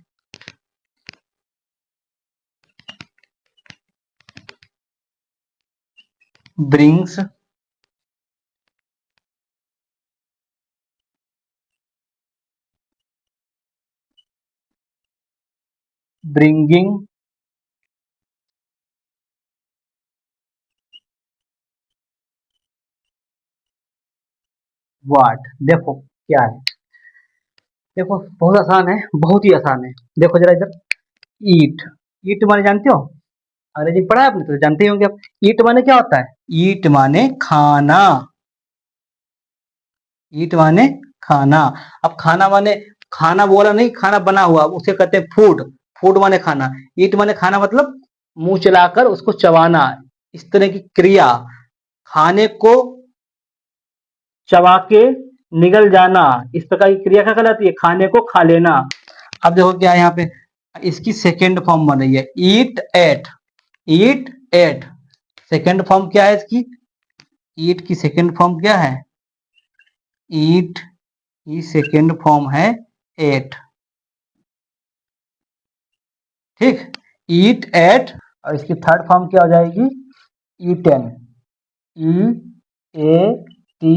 Speaker 1: ब्रिंग्स ब्रिंगिंग व्हाट। देखो क्या है, देखो बहुत आसान है, बहुत ही आसान है। देखो जरा इधर, ईट, ईट माने जानते हो, अंग्रेजी पढ़ा है आपने तो जानते ही होंगे आप। ईट माने क्या होता है, ईट माने खाना, ईट माने खाना। अब खाना माने, खाना बोला नहीं, खाना बना हुआ उसे कहते हैं फूड, फूड माने खाना। ईट माने खाना मतलब मुंह चलाकर उसको चबाना, इस तरह की क्रिया, खाने को चबा के निगल जाना, इस प्रकार की क्रिया क्या कहलाती है, खाने को खा लेना। अब देखो क्या है यहाँ पे, इसकी सेकेंड फॉर्म बन रही है, ईट एट, ईट एट। सेकेंड फॉर्म क्या है इसकी, ईट की सेकेंड फॉर्म क्या है, ईट की सेकेंड फॉर्म है एट। ठीक, ईट एट, और इसकी थर्ड फॉर्म क्या हो जाएगी, eaten, E A T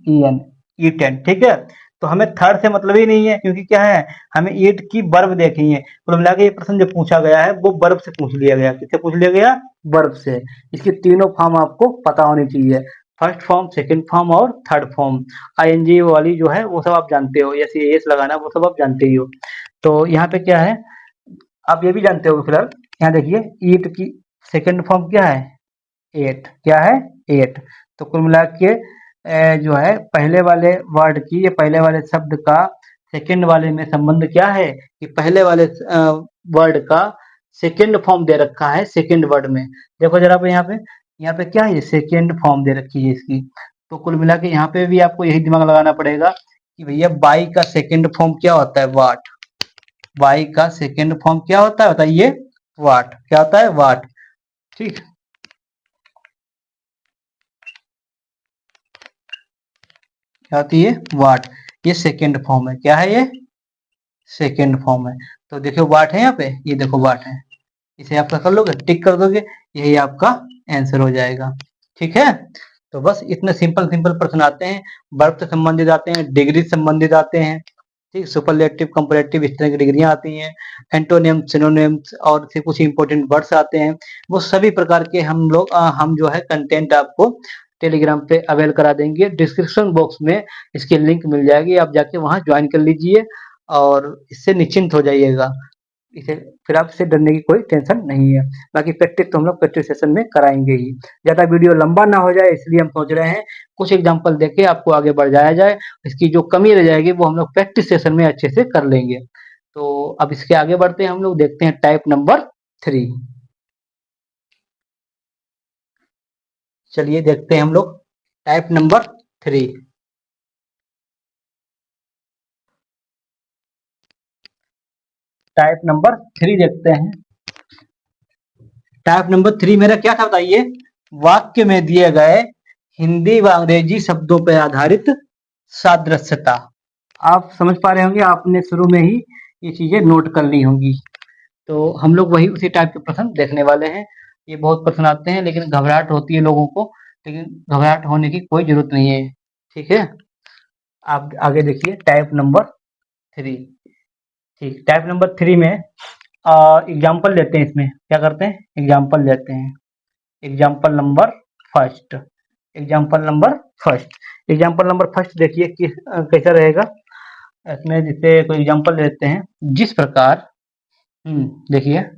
Speaker 1: E N, eaten. ठीक है, तो हमें थर्ड से मतलब ही नहीं है, क्योंकि क्या है, हमें ईट की वर्ब देखनी है। कुल मिला के ये प्रश्न जो पूछा गया है वो वर्ब से पूछ लिया गया। किससे पूछ लिया गया, वर्ब से। इसकी तीनों फॉर्म आपको पता होनी चाहिए, फर्स्ट फॉर्म, सेकंड फॉर्म और थर्ड फॉर्म। आईएनजी वाली जो है वो सब आप जानते हो, एस एस लगाना वो सब आप जानते ही हो। तो यहाँ पे क्या है, आप ये भी जानते हो फिलहाल। यहाँ देखिए, ईट की सेकंड फॉर्म क्या है, एट, क्या है, एट। तो कुल मिला के जो है पहले वाले वर्ड की, ये पहले वाले शब्द का सेकंड वाले में संबंध क्या है, कि पहले वाले वर्ड का सेकंड फॉर्म दे रखा है सेकंड वर्ड में। देखो जरा यहाँ पे क्या है, सेकंड फॉर्म दे रखी है इसकी। तो कुल मिला के यहाँ पे भी आपको यही दिमाग लगाना पड़ेगा कि भैया बाई का सेकंड फॉर्म क्या होता है, वाट। बाई का सेकंड फॉर्म क्या होता है बताइए, वाट। क्या होता है, वाट। ठीक, क्या होती है, वाट। ये सेकंड फॉर्म है, क्या है ये, सेकंड फॉर्म है। तो देखो वाट है यहाँ पे, ये देखो वाट है, इसे आप कर लोगे, टिक कर दोगे, यही आपका आंसर हो जाएगा। ठीक है, तो बस इतने सिंपल सिंपल प्रश्न आते हैं, वर्ब से संबंधित आते हैं, डिग्री से संबंधित आते हैं। ठीक, सुपरलेटिव, कंपैरेटिव, इस तरह की डिग्रियां आती हैं, एंटोनियम, सिनोनिम्स और फिर कुछ इंपॉर्टेंट वर्ड्स आते हैं। वो सभी प्रकार के हम जो है कंटेंट आपको टेलीग्राम पे अवेल करा देंगे। डिस्क्रिप्शन बॉक्स में इसकी लिंक मिल जाएगी, आप जाके वहां ज्वाइन कर लीजिए और इससे निश्चिंत हो जाइएगा। इसे फिर आप इससे डरने की कोई टेंशन नहीं है। बाकी प्रैक्टिस तो हम लोग प्रैक्टिस सेशन में कराएंगे ही। ज़्यादा वीडियो लंबा ना हो जाए इसलिए हम सोच रहे हैं कुछ एग्जांपल देके आपको आगे बढ़ जाया जाए। इसकी जो कमी रह जाएगी वो हम लोग प्रैक्टिस सेशन में अच्छे से कर लेंगे। तो अब इसके आगे बढ़ते हैं हम लोग, देखते हैं टाइप नंबर 3। चलिए देखते हैं हम लोग टाइप नंबर 3। टाइप नंबर 3 देखते हैं। टाइप नंबर 3 मेरा क्या था बताइए, वाक्य में दिए गए हिंदी व अंग्रेजी शब्दों पर आधारित सादृश्यता। आप समझ पा रहे होंगे, आपने शुरू में ही ये चीजें नोट कर ली होंगी। तो हम लोग वही उसी टाइप के प्रश्न देखने वाले हैं। ये बहुत प्रश्न आते हैं लेकिन घबराहट होती है लोगों को, लेकिन घबराहट होने की कोई जरूरत नहीं है। ठीक है, आप आगे देखिए टाइप नंबर 3। ठीक, टाइप नंबर 3 में एग्जाम्पल लेते हैं, इसमें क्या करते हैं, एग्जाम्पल लेते हैं। Example number first, example number first, example number first देखिए कैसा रहेगा। इसमें जैसे कोई एग्जाम्पल लेते हैं, जिस प्रकार, देखिए,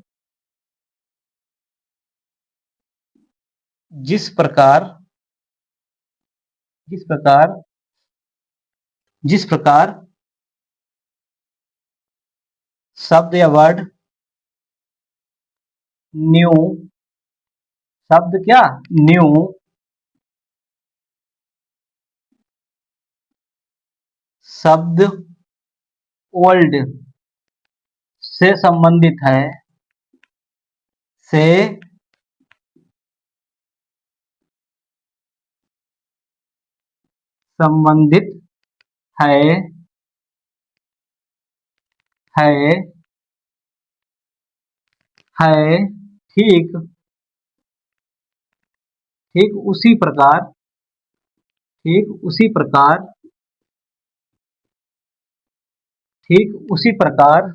Speaker 1: जिस प्रकार, जिस प्रकार जिस प्रकार शब्द या वर्ड न्यू, शब्द क्या न्यू, शब्द ओल्ड से संबंधित है, से संबंधित है, है, है, ठीक, ठीक उसी प्रकार, ठीक उसी प्रकार, ठीक उसी प्रकार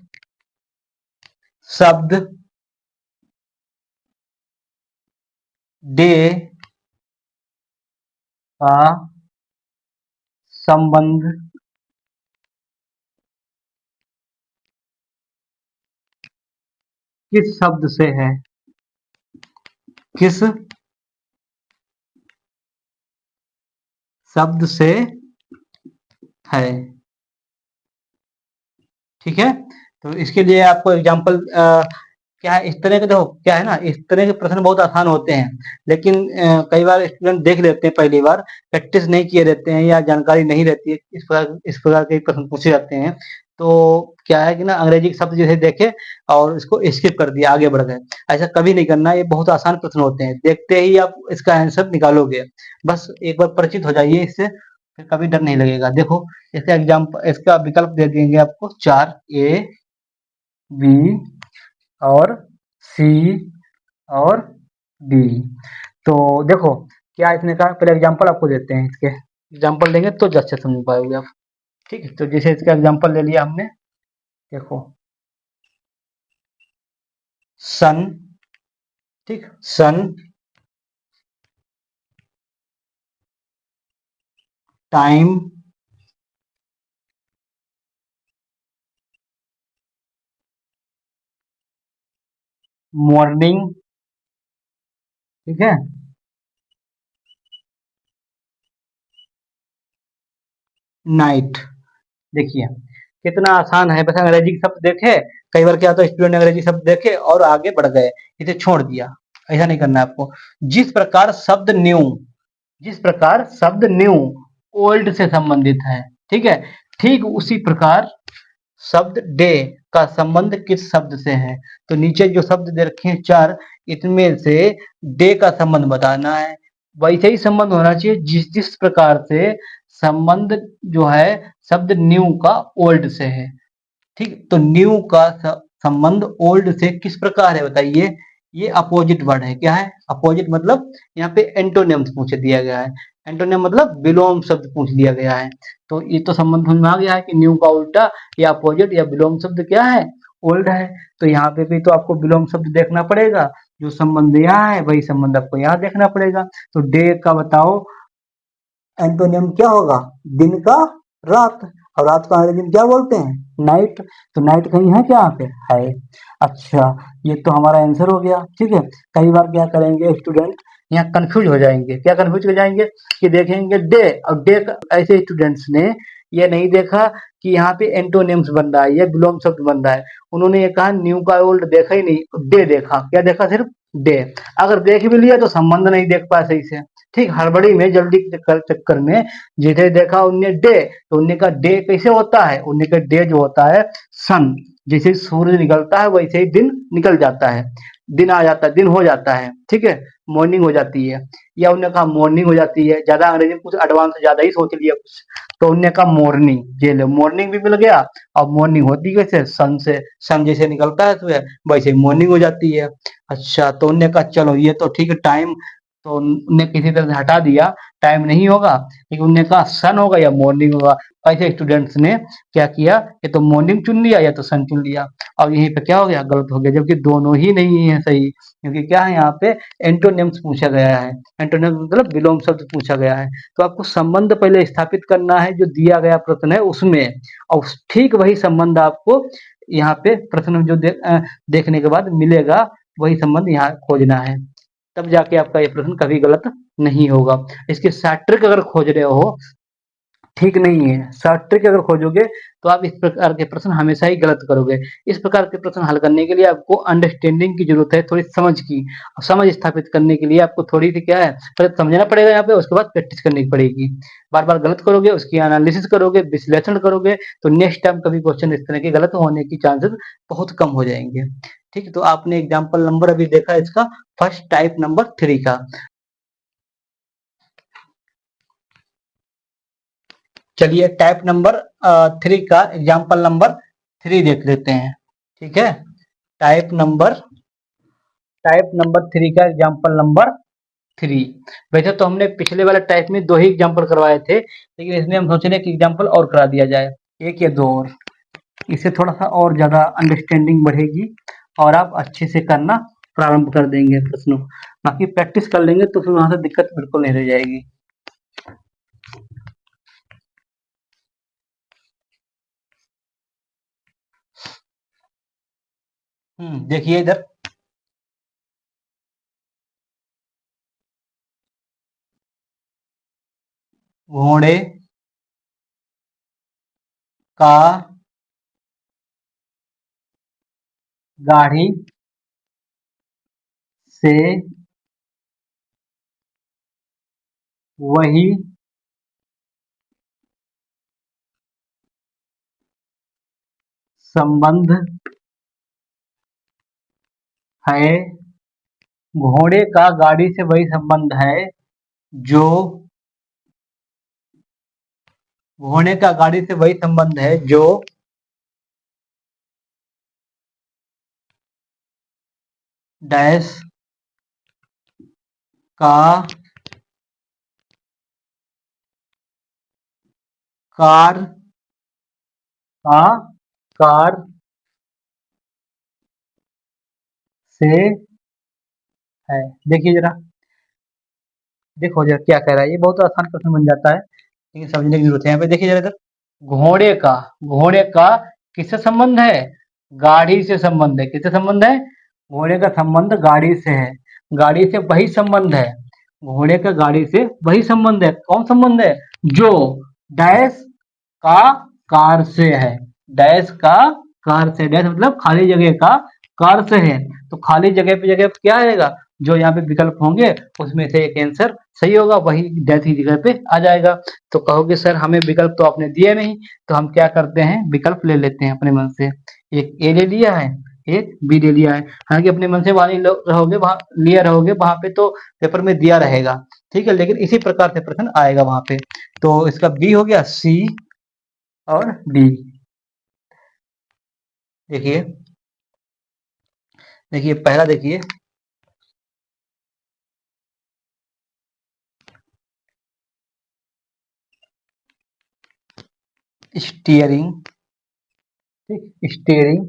Speaker 1: शब्द डे का संबंध किस शब्द से है, किस शब्द से है, ठीक है। तो इसके लिए आपको एग्जाम्पल क्या है, इस तरह के देखो क्या है ना, इस तरह के प्रश्न बहुत आसान होते हैं, लेकिन कई बार स्टूडेंट देख लेते हैं, पहली बार प्रैक्टिस नहीं किए रहते हैं या जानकारी नहीं रहती है, इस प्रकार के प्रश्न पूछे जाते हैं। तो क्या है कि ना, अंग्रेजी के शब्द जैसे देखे और इसको स्किप कर दिया, आगे बढ़ गए, ऐसा कभी नहीं करना। ये बहुत आसान प्रश्न होते हैं, देखते ही आप इसका आंसर निकालोगे। बस एक बार परिचित हो जाइए इससे, फिर कभी डर नहीं लगेगा। देखो इसका एग्जाम्पल, इसका विकल्प दे देंगे आपको चार, ए, बी और सी और डी। तो देखो क्या इसने कहा, पहले एग्जांपल आपको देते हैं, इसके एग्जांपल देंगे तो अच्छे समझ पाओगे आप। ठीक है, तो जैसे इसका एग्जांपल ले लिया हमने, देखो सन, ठीक, सन, टाइम, मॉर्निंग, ठीक है, नाइट। देखिए कितना आसान है, बस अंग्रेजी के शब्द देखे, कई बार क्या होता है स्टूडेंट अंग्रेजी शब्द देखे और आगे बढ़ गए, इसे छोड़ दिया। ऐसा नहीं करना है आपको। जिस प्रकार शब्द न्यू, जिस प्रकार शब्द न्यू ओल्ड से संबंधित है, ठीक है, ठीक उसी प्रकार शब्द डे का संबंध किस शब्द से है। तो नीचे जो शब्द दे रखे हैं चार, इनमें से डे का संबंध बताना है। वैसे ही संबंध होना चाहिए जिस जिस प्रकार से संबंध जो है शब्द न्यू का ओल्ड से है। ठीक, तो न्यू का संबंध ओल्ड से किस प्रकार है बताइए। ये अपोजिट वर्ड है, क्या है अपोजिट, मतलब यहाँ पे एंटोनिम्स पूछ दिया गया है। एंटोनिम मतलब विलोम शब्द पूछ दिया गया है। तो ये तो संबंध समझ में आ गया है कि न्यू का उल्टा या अपोजिट या विलोम शब्द क्या है, ओल्ड है। तो यहाँ पे भी तो आपको विलोम शब्द देखना पड़ेगा, जो संबंध यहाँ है वही संबंध आपको यहाँ देखना पड़ेगा। तो डे का बताओ एंटोनियम क्या होगा, दिन का रात, और रात को अंग्रेजी में क्या बोलते हैं, नाइट। तो नाइट कहीं है क्या यहाँ पे, है। अच्छा, ये तो हमारा आंसर हो गया। ठीक है, कई बार क्या करेंगे स्टूडेंट, यहाँ कंफ्यूज हो जाएंगे। क्या कंफ्यूज हो जाएंगे कि देखेंगे डे, और डे ऐसे स्टूडेंट्स ने ये नहीं देखा कि यहाँ पे एंटोनिम्स बन रहा है या विलोम शब्द बन रहा है। उन्होंने ये कहा न्यू का ओल्ड देखा ही नहीं, डे देखा। क्या देखा, सिर्फ डे। अगर देख भी लिया तो संबंध नहीं देख पाया सही से। ठीक, हड़बड़ी में जल्दी के चक्कर में जिसे देखा उनने डे, तो उनने का डे कैसे होता है, उनने का डे जो होता है सन, जैसे सूर्य निकलता है वैसे ही दिन निकल जाता है, दिन आ जाता है, दिन हो जाता है। ठीक है, मॉर्निंग हो जाती है, या उन्होंने कहा मॉर्निंग हो जाती है। ज्यादा अंग्रेजी में कुछ एडवांस ज्यादा ही सोच लिया कुछ, तो उन्होंने कहा मॉर्निंग। ये लो मॉर्निंग भी मिल गया। और मॉर्निंग होती कैसे, सन से, सन जैसे निकलता है सुबह वैसे ही मॉर्निंग हो जाती है। अच्छा, तो उन्होंने कहा चलो ये तो ठीक है, टाइम तो उनने किसी तरह से हटा दिया, टाइम नहीं होगा, लेकिन उनने कहा सन होगा या मॉर्निंग होगा। ऐसे स्टूडेंट्स ने क्या किया, या तो मॉर्निंग चुन लिया या तो सन चुन लिया। और यहीं पे क्या हो गया, गलत हो गया, जबकि दोनों ही नहीं है सही। क्योंकि क्या है यहाँ पे एंटोनिम्स पूछा गया है, एंटोनिम्स मतलब विलोम शब्द पूछा गया है। तो आपको संबंध पहले स्थापित करना है जो दिया गया प्रश्न है उसमें, और ठीक वही संबंध आपको यहाँ पे प्रश्न में जो देखने के बाद मिलेगा, वही संबंध यहाँ खोजना है। तब जाके आपका ये प्रश्न कभी गलत नहीं होगा। इसके साथ ट्रिक अगर खोज रहे हो ठीक नहीं है। शॉर्ट ट्रिक अगर खोजोगे तो आप इस प्रकार के प्रश्न हमेशा ही गलत करोगे। इस प्रकार के प्रश्न हल करने के लिए आपको अंडरस्टैंडिंग की ज़रूरत है, थोड़ी समझ की। और समझ स्थापित करने के लिए आपको थोड़ी-सी क्या है, पहले समझना पड़ेगा यहाँ पे, उसके बाद प्रैक्टिस करनी पड़ेगी। बार-बार गलत करोगे, उसकी एनालिसिस करोगे, विश्लेषण करोगे, तो नेक्स्ट टाइम कभी क्वेश्चन इस तरह के गलत होने की चांसेस बहुत कम हो जाएँगे। ठीक है, तो आपने एग्जाम्पल नंबर अभी देखा इसका फर्स्ट टाइप नंबर 3 का। चलिए टाइप नंबर 3 का एग्जाम्पल नंबर 3 देख लेते हैं। ठीक है, टाइप नंबर टाइप नंबर 3 का एग्जाम्पल नंबर 3। वैसे तो हमने पिछले वाले टाइप में 2 ही एग्जाम्पल करवाए थे, लेकिन इसमें हम सोच रहे हैं कि एग्जाम्पल और करा दिया जाए, 1 या 2 और। इससे थोड़ा-सा और ज़्यादा अंडरस्टैंडिंग बढ़ेगी और आप अच्छे से करना प्रारंभ कर देंगे प्रश्नों। बाकी प्रैक्टिस कर लेंगे तो फिर वहाँ से दिक्कत बिल्कुल नहीं रह जाएगी। देखिए इधर घोड़े का गाड़ी से वही संबंध है, घोड़े का गाड़ी से वही संबंध है जो घोड़े का गाड़ी से वही संबंध है जो डैश का कार का कार से है। देखिए जरा, देखो जरा क्या कह रहा है, ये बहुत आसान प्रश्न बन जाता है, लेकिन समझने की जरूरत है। यहाँ पे देखिए जरा इधर, घोड़े का घोड़े का किससे संबंध है? गाड़ी से संबंध है। किससे संबंध है? घोड़े का संबंध गाड़ी से है। गाड़ी से वही संबंध है, घोड़े का गाड़ी से वही संबंध है। कौन संबंध है? जो डैश का कार से है। डैश का कार से, डैश मतलब खाली जगह का, कार से है। तो खाली जगह पे क्या आएगा? जो यहाँ पे विकल्प होंगे उसमें से एक आंसर सही होगा, वही डैश की जगह पे आ जाएगा। तो कहोगे सर हमें विकल्प तो आपने दिया नहीं, तो हम क्या करते हैं, विकल्प ले लेते हैं अपने मन से। एक ए ले लिया है, एक बी ले लिया है। हालांकि अपने मन से वहां नहीं रहोगे, वहां लिया रहोगे, वहां पे तो पेपर में दिया रहेगा। ठीक है, लेकिन इसी प्रकार से प्रश्न आएगा वहां पे। तो इसका बी हो गया, सी और डी। देखिए, देखिए पहला देखिए, स्टीयरिंग। ठीक, स्टीयरिंग,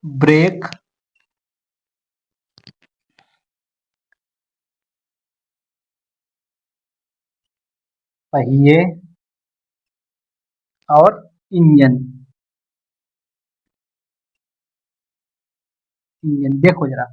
Speaker 1: ब्रेक, पहिए और इंजन। इंजन देखो जरा,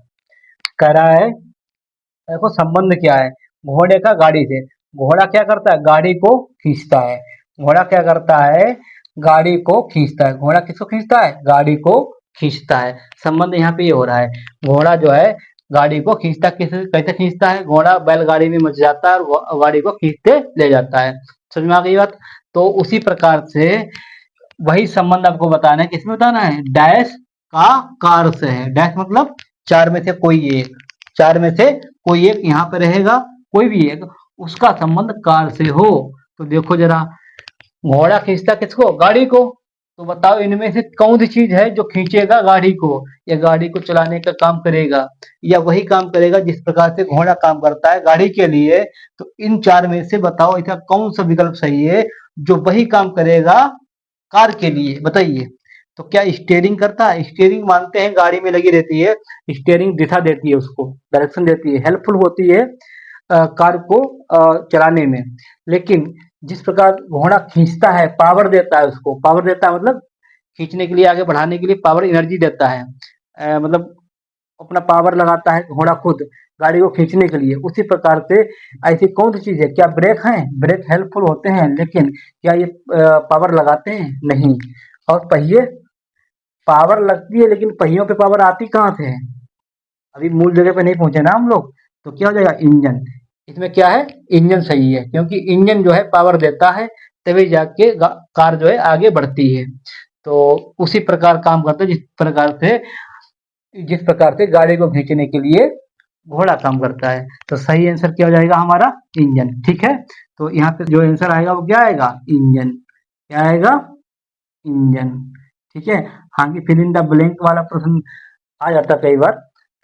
Speaker 1: कह रहा है, देखो संबंध क्या है, घोड़े का गाड़ी से। घोड़ा क्या करता है? गाड़ी को खींचता है। घोड़ा क्या करता है? गाड़ी को खींचता है। घोड़ा किसको खींचता है? गाड़ी को खींचता है। संबंध यहाँ पे ये हो रहा है, घोड़ा जो है गाड़ी को खींचता, कैसे खींचता है? घोड़ा बैलगाड़ी में मच जाता है और गाड़ी को खींचते ले जाता है। समझ में आ गई बात? तो उसी प्रकार से वही संबंध आपको बताना है। किसमें बताना है? डैश का कार से है। डैश मतलब चार में से कोई एक, चार में से कोई एक यहाँ पे रहेगा, कोई भी एक, उसका संबंध कार से हो। तो देखो जरा, घोड़ा खींचता किसको? गाड़ी को। तो बताओ इनमें से कौन सी चीज है जो खींचेगा गाड़ी को, या गाड़ी को चलाने का काम करेगा, या वही काम करेगा जिस प्रकार से घोड़ा काम करता है गाड़ी के लिए। तो इन चार में से बताओ इसका कौन सा विकल्प सही है जो वही काम करेगा कार के लिए, बताइए। तो क्या स्टीयरिंग करता है? स्टीयरिंग मानते हैं गाड़ी में लगी रहती है, स्टीयरिंग दिशा देती है, उसको डायरेक्शन देती है, हेल्पफुल होती है कार को चलाने में। लेकिन जिस प्रकार घोड़ा खींचता है, पावर देता है उसको, पावर देता है मतलब खींचने के लिए, आगे बढ़ाने के लिए पावर एनर्जी देता है, मतलब अपना पावर लगाता है घोड़ा खुद गाड़ी को खींचने के लिए, उसी प्रकार से ऐसी कौन सी चीज है, क्या ब्रेक है, ब्रेक हेल्पफुल होते हैं लेकिन क्या ये पावर लगाते हैं, नहीं। और पहिए, पावर लगती है लेकिन पहियों पे पावर आती कहाँ से है, अभी मूल जगह पे नहीं पहुंचे ना हम लोग। तो क्या हो जाएगा, इंजन। इसमें क्या है, इंजन सही है, क्योंकि इंजन जो है पावर देता है, तभी जाके कार जो है आगे बढ़ती है। तो उसी प्रकार काम करता है, जिस प्रकार से गाड़ी को खींचने के लिए घोड़ा काम करता है। तो सही आंसर क्या हो जाएगा हमारा, इंजन। ठीक है, तो यहाँ पे जो आंसर आएगा वो क्या आएगा, इंजन। क्या आएगा, इंजन। ठीक है। हाँ, कि फिल इन द ब्लैंक वाला प्रश्न आ जाता है कई बार,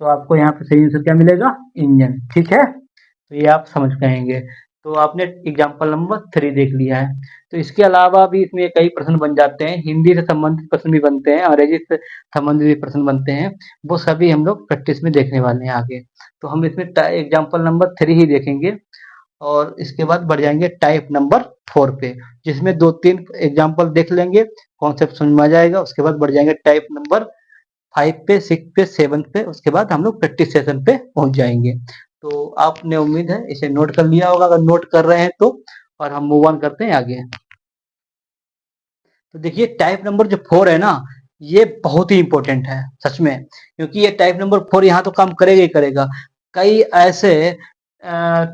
Speaker 1: तो आपको यहाँ पे सही आंसर क्या मिलेगा, इंजन। ठीक है, तो ये आप समझ पाएंगे। तो आपने एग्जाम्पल नंबर 3 देख लिया है। तो इसके अलावा भी इसमें कई प्रश्न बन जाते हैं, हिंदी से संबंधित प्रश्न भी बनते हैं, अंग्रेजी से संबंधित भी प्रश्न बनते हैं। वो सभी हम लोग प्रैक्टिस में देखने वाले हैं आगे। तो हम इसमें एग्जाम्पल नंबर 3 ही देखेंगे, और इसके बाद बढ़ जाएंगे टाइप नंबर 4 पे, जिसमें 2-3 एग्जाम्पल देख लेंगे, कॉन्सेप्ट समझ में आ जाएगा। उसके बाद बढ़ जाएंगे टाइप नंबर 5 पे, 6 पे, 7 पे, उसके बाद हम लोग प्रैक्टिस सेशन पे पहुंच जाएंगे। तो आपने उम्मीद है इसे नोट कर लिया होगा, अगर नोट कर रहे हैं तो। और हम मूव ऑन करते हैं आगे। तो देखिए टाइप नंबर जो 4 है ना, ये बहुत ही इंपॉर्टेंट है सच में, क्योंकि ये टाइप नंबर 4 यहाँ तो काम करेगा ही करेगा। कई ऐसे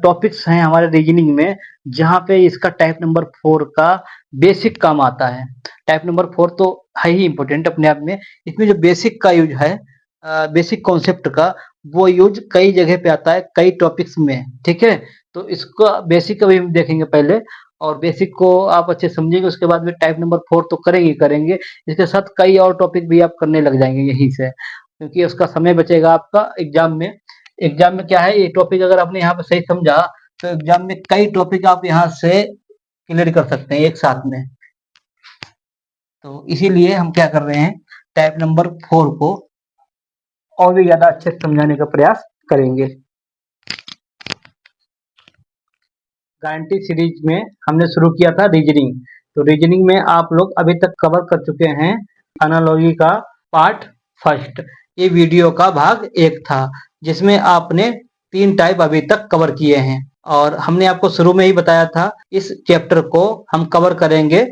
Speaker 1: टॉपिक्स हैं हमारे रीजनिंग में जहाँ पे इसका टाइप नंबर 4 का बेसिक काम आता है। टाइप नंबर 4 तो है ही इंपॉर्टेंट अपने आप में। इसमें जो बेसिक का यूज है, बेसिक कॉन्सेप्ट का, वो यूज कई जगह पे आता है, कई टॉपिक्स में। ठीक है, तो इसका बेसिक अभी हम देखेंगे पहले, और बेसिक को आप अच्छे समझेंगे, उसके बाद में टाइप नंबर 4 तो करेंगे ही करेंगे। इसके साथ कई और टॉपिक भी आप करने लग जाएंगे यहीं से, क्योंकि उसका समय बचेगा आपका एग्जाम में। एग्जाम में क्या है, ये टॉपिक अगर आपने यहाँ पे सही समझा, तो एग्जाम में कई टॉपिक आप यहाँ से क्लियर कर सकते हैं एक साथ में। तो इसीलिए हम क्या कर रहे हैं, टाइप नंबर 4 को और भी ज्यादा अच्छे से समझाने का प्रयास करेंगे। गारंटी सीरीज में हमने शुरू किया था रीजनिंग। तो रीजनिंग में आप लोग अभी तक कवर कर चुके हैं एनालॉजी का पार्ट फर्स्ट। ये वीडियो का भाग 1 था, जिसमें आपने 3 टाइप अभी तक कवर किए हैं। और हमने आपको शुरू में ही बताया था, इस चैप्टर को हम कवर करेंगे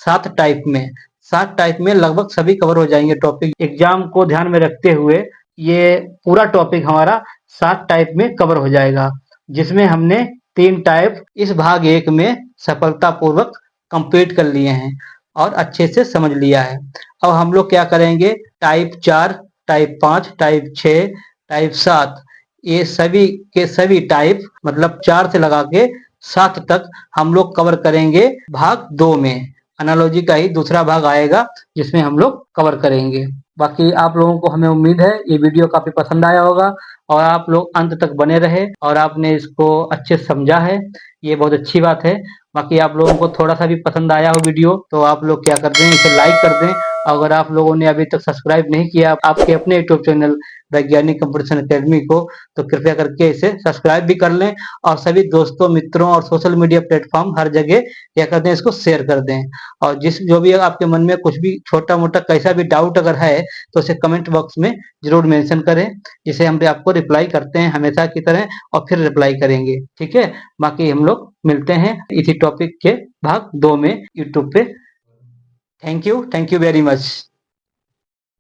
Speaker 1: 7 टाइप में। 7 टाइप में लगभग सभी कवर हो जाएंगे टॉपिक। एग्जाम को ध्यान में रखते हुए ये पूरा टॉपिक हमारा 7 टाइप में कवर हो जाएगा, जिसमें हमने 3 टाइप इस भाग 1 में सफलतापूर्वक कंप्लीट कर लिए हैं और अच्छे से समझ लिया है। अब हम लोग क्या करेंगे, टाइप 4, टाइप 5, टाइप 6, टाइप 7, ये सभी के सभी टाइप, मतलब 4 से लगा के 7 तक हम लोग कवर करेंगे भाग 2 में। एनालॉजी का ही दूसरा भाग आएगा, जिसमें हम लोग कवर करेंगे। बाकी आप लोगों को हमें उम्मीद है ये वीडियो काफी पसंद आया होगा, और आप लोग अंत तक बने रहे और आपने इसको अच्छे से समझा है, ये बहुत अच्छी बात है। बाकी आप लोगों को थोड़ा सा भी पसंद आया हो वीडियो, तो आप लोग क्या कर दें, इसे लाइक कर दें। अगर आप लोगों ने अभी तक सब्सक्राइब नहीं किया आपके अपने यूट्यूब चैनल वैज्ञानिक कंपटीशन अकेडमी को, तो कृपया करके इसे सब्सक्राइब भी कर लें, और सभी दोस्तों, मित्रों और सोशल मीडिया प्लेटफॉर्म हर जगह क्या कर दें, इसको शेयर कर दें। और जो भी आपके मन में कुछ भी छोटा मोटा कैसा भी डाउट अगर है, तो उसे कमेंट बॉक्स में जरूर मेंशन करें, जिसे हम आपको रिप्लाई करते हैं हमेशा की तरह, और फिर रिप्लाई करेंगे। ठीक है, बाकी हम लोग मिलते हैं इसी टॉपिक के भाग 2 में यूट्यूब पे। Thank you very much.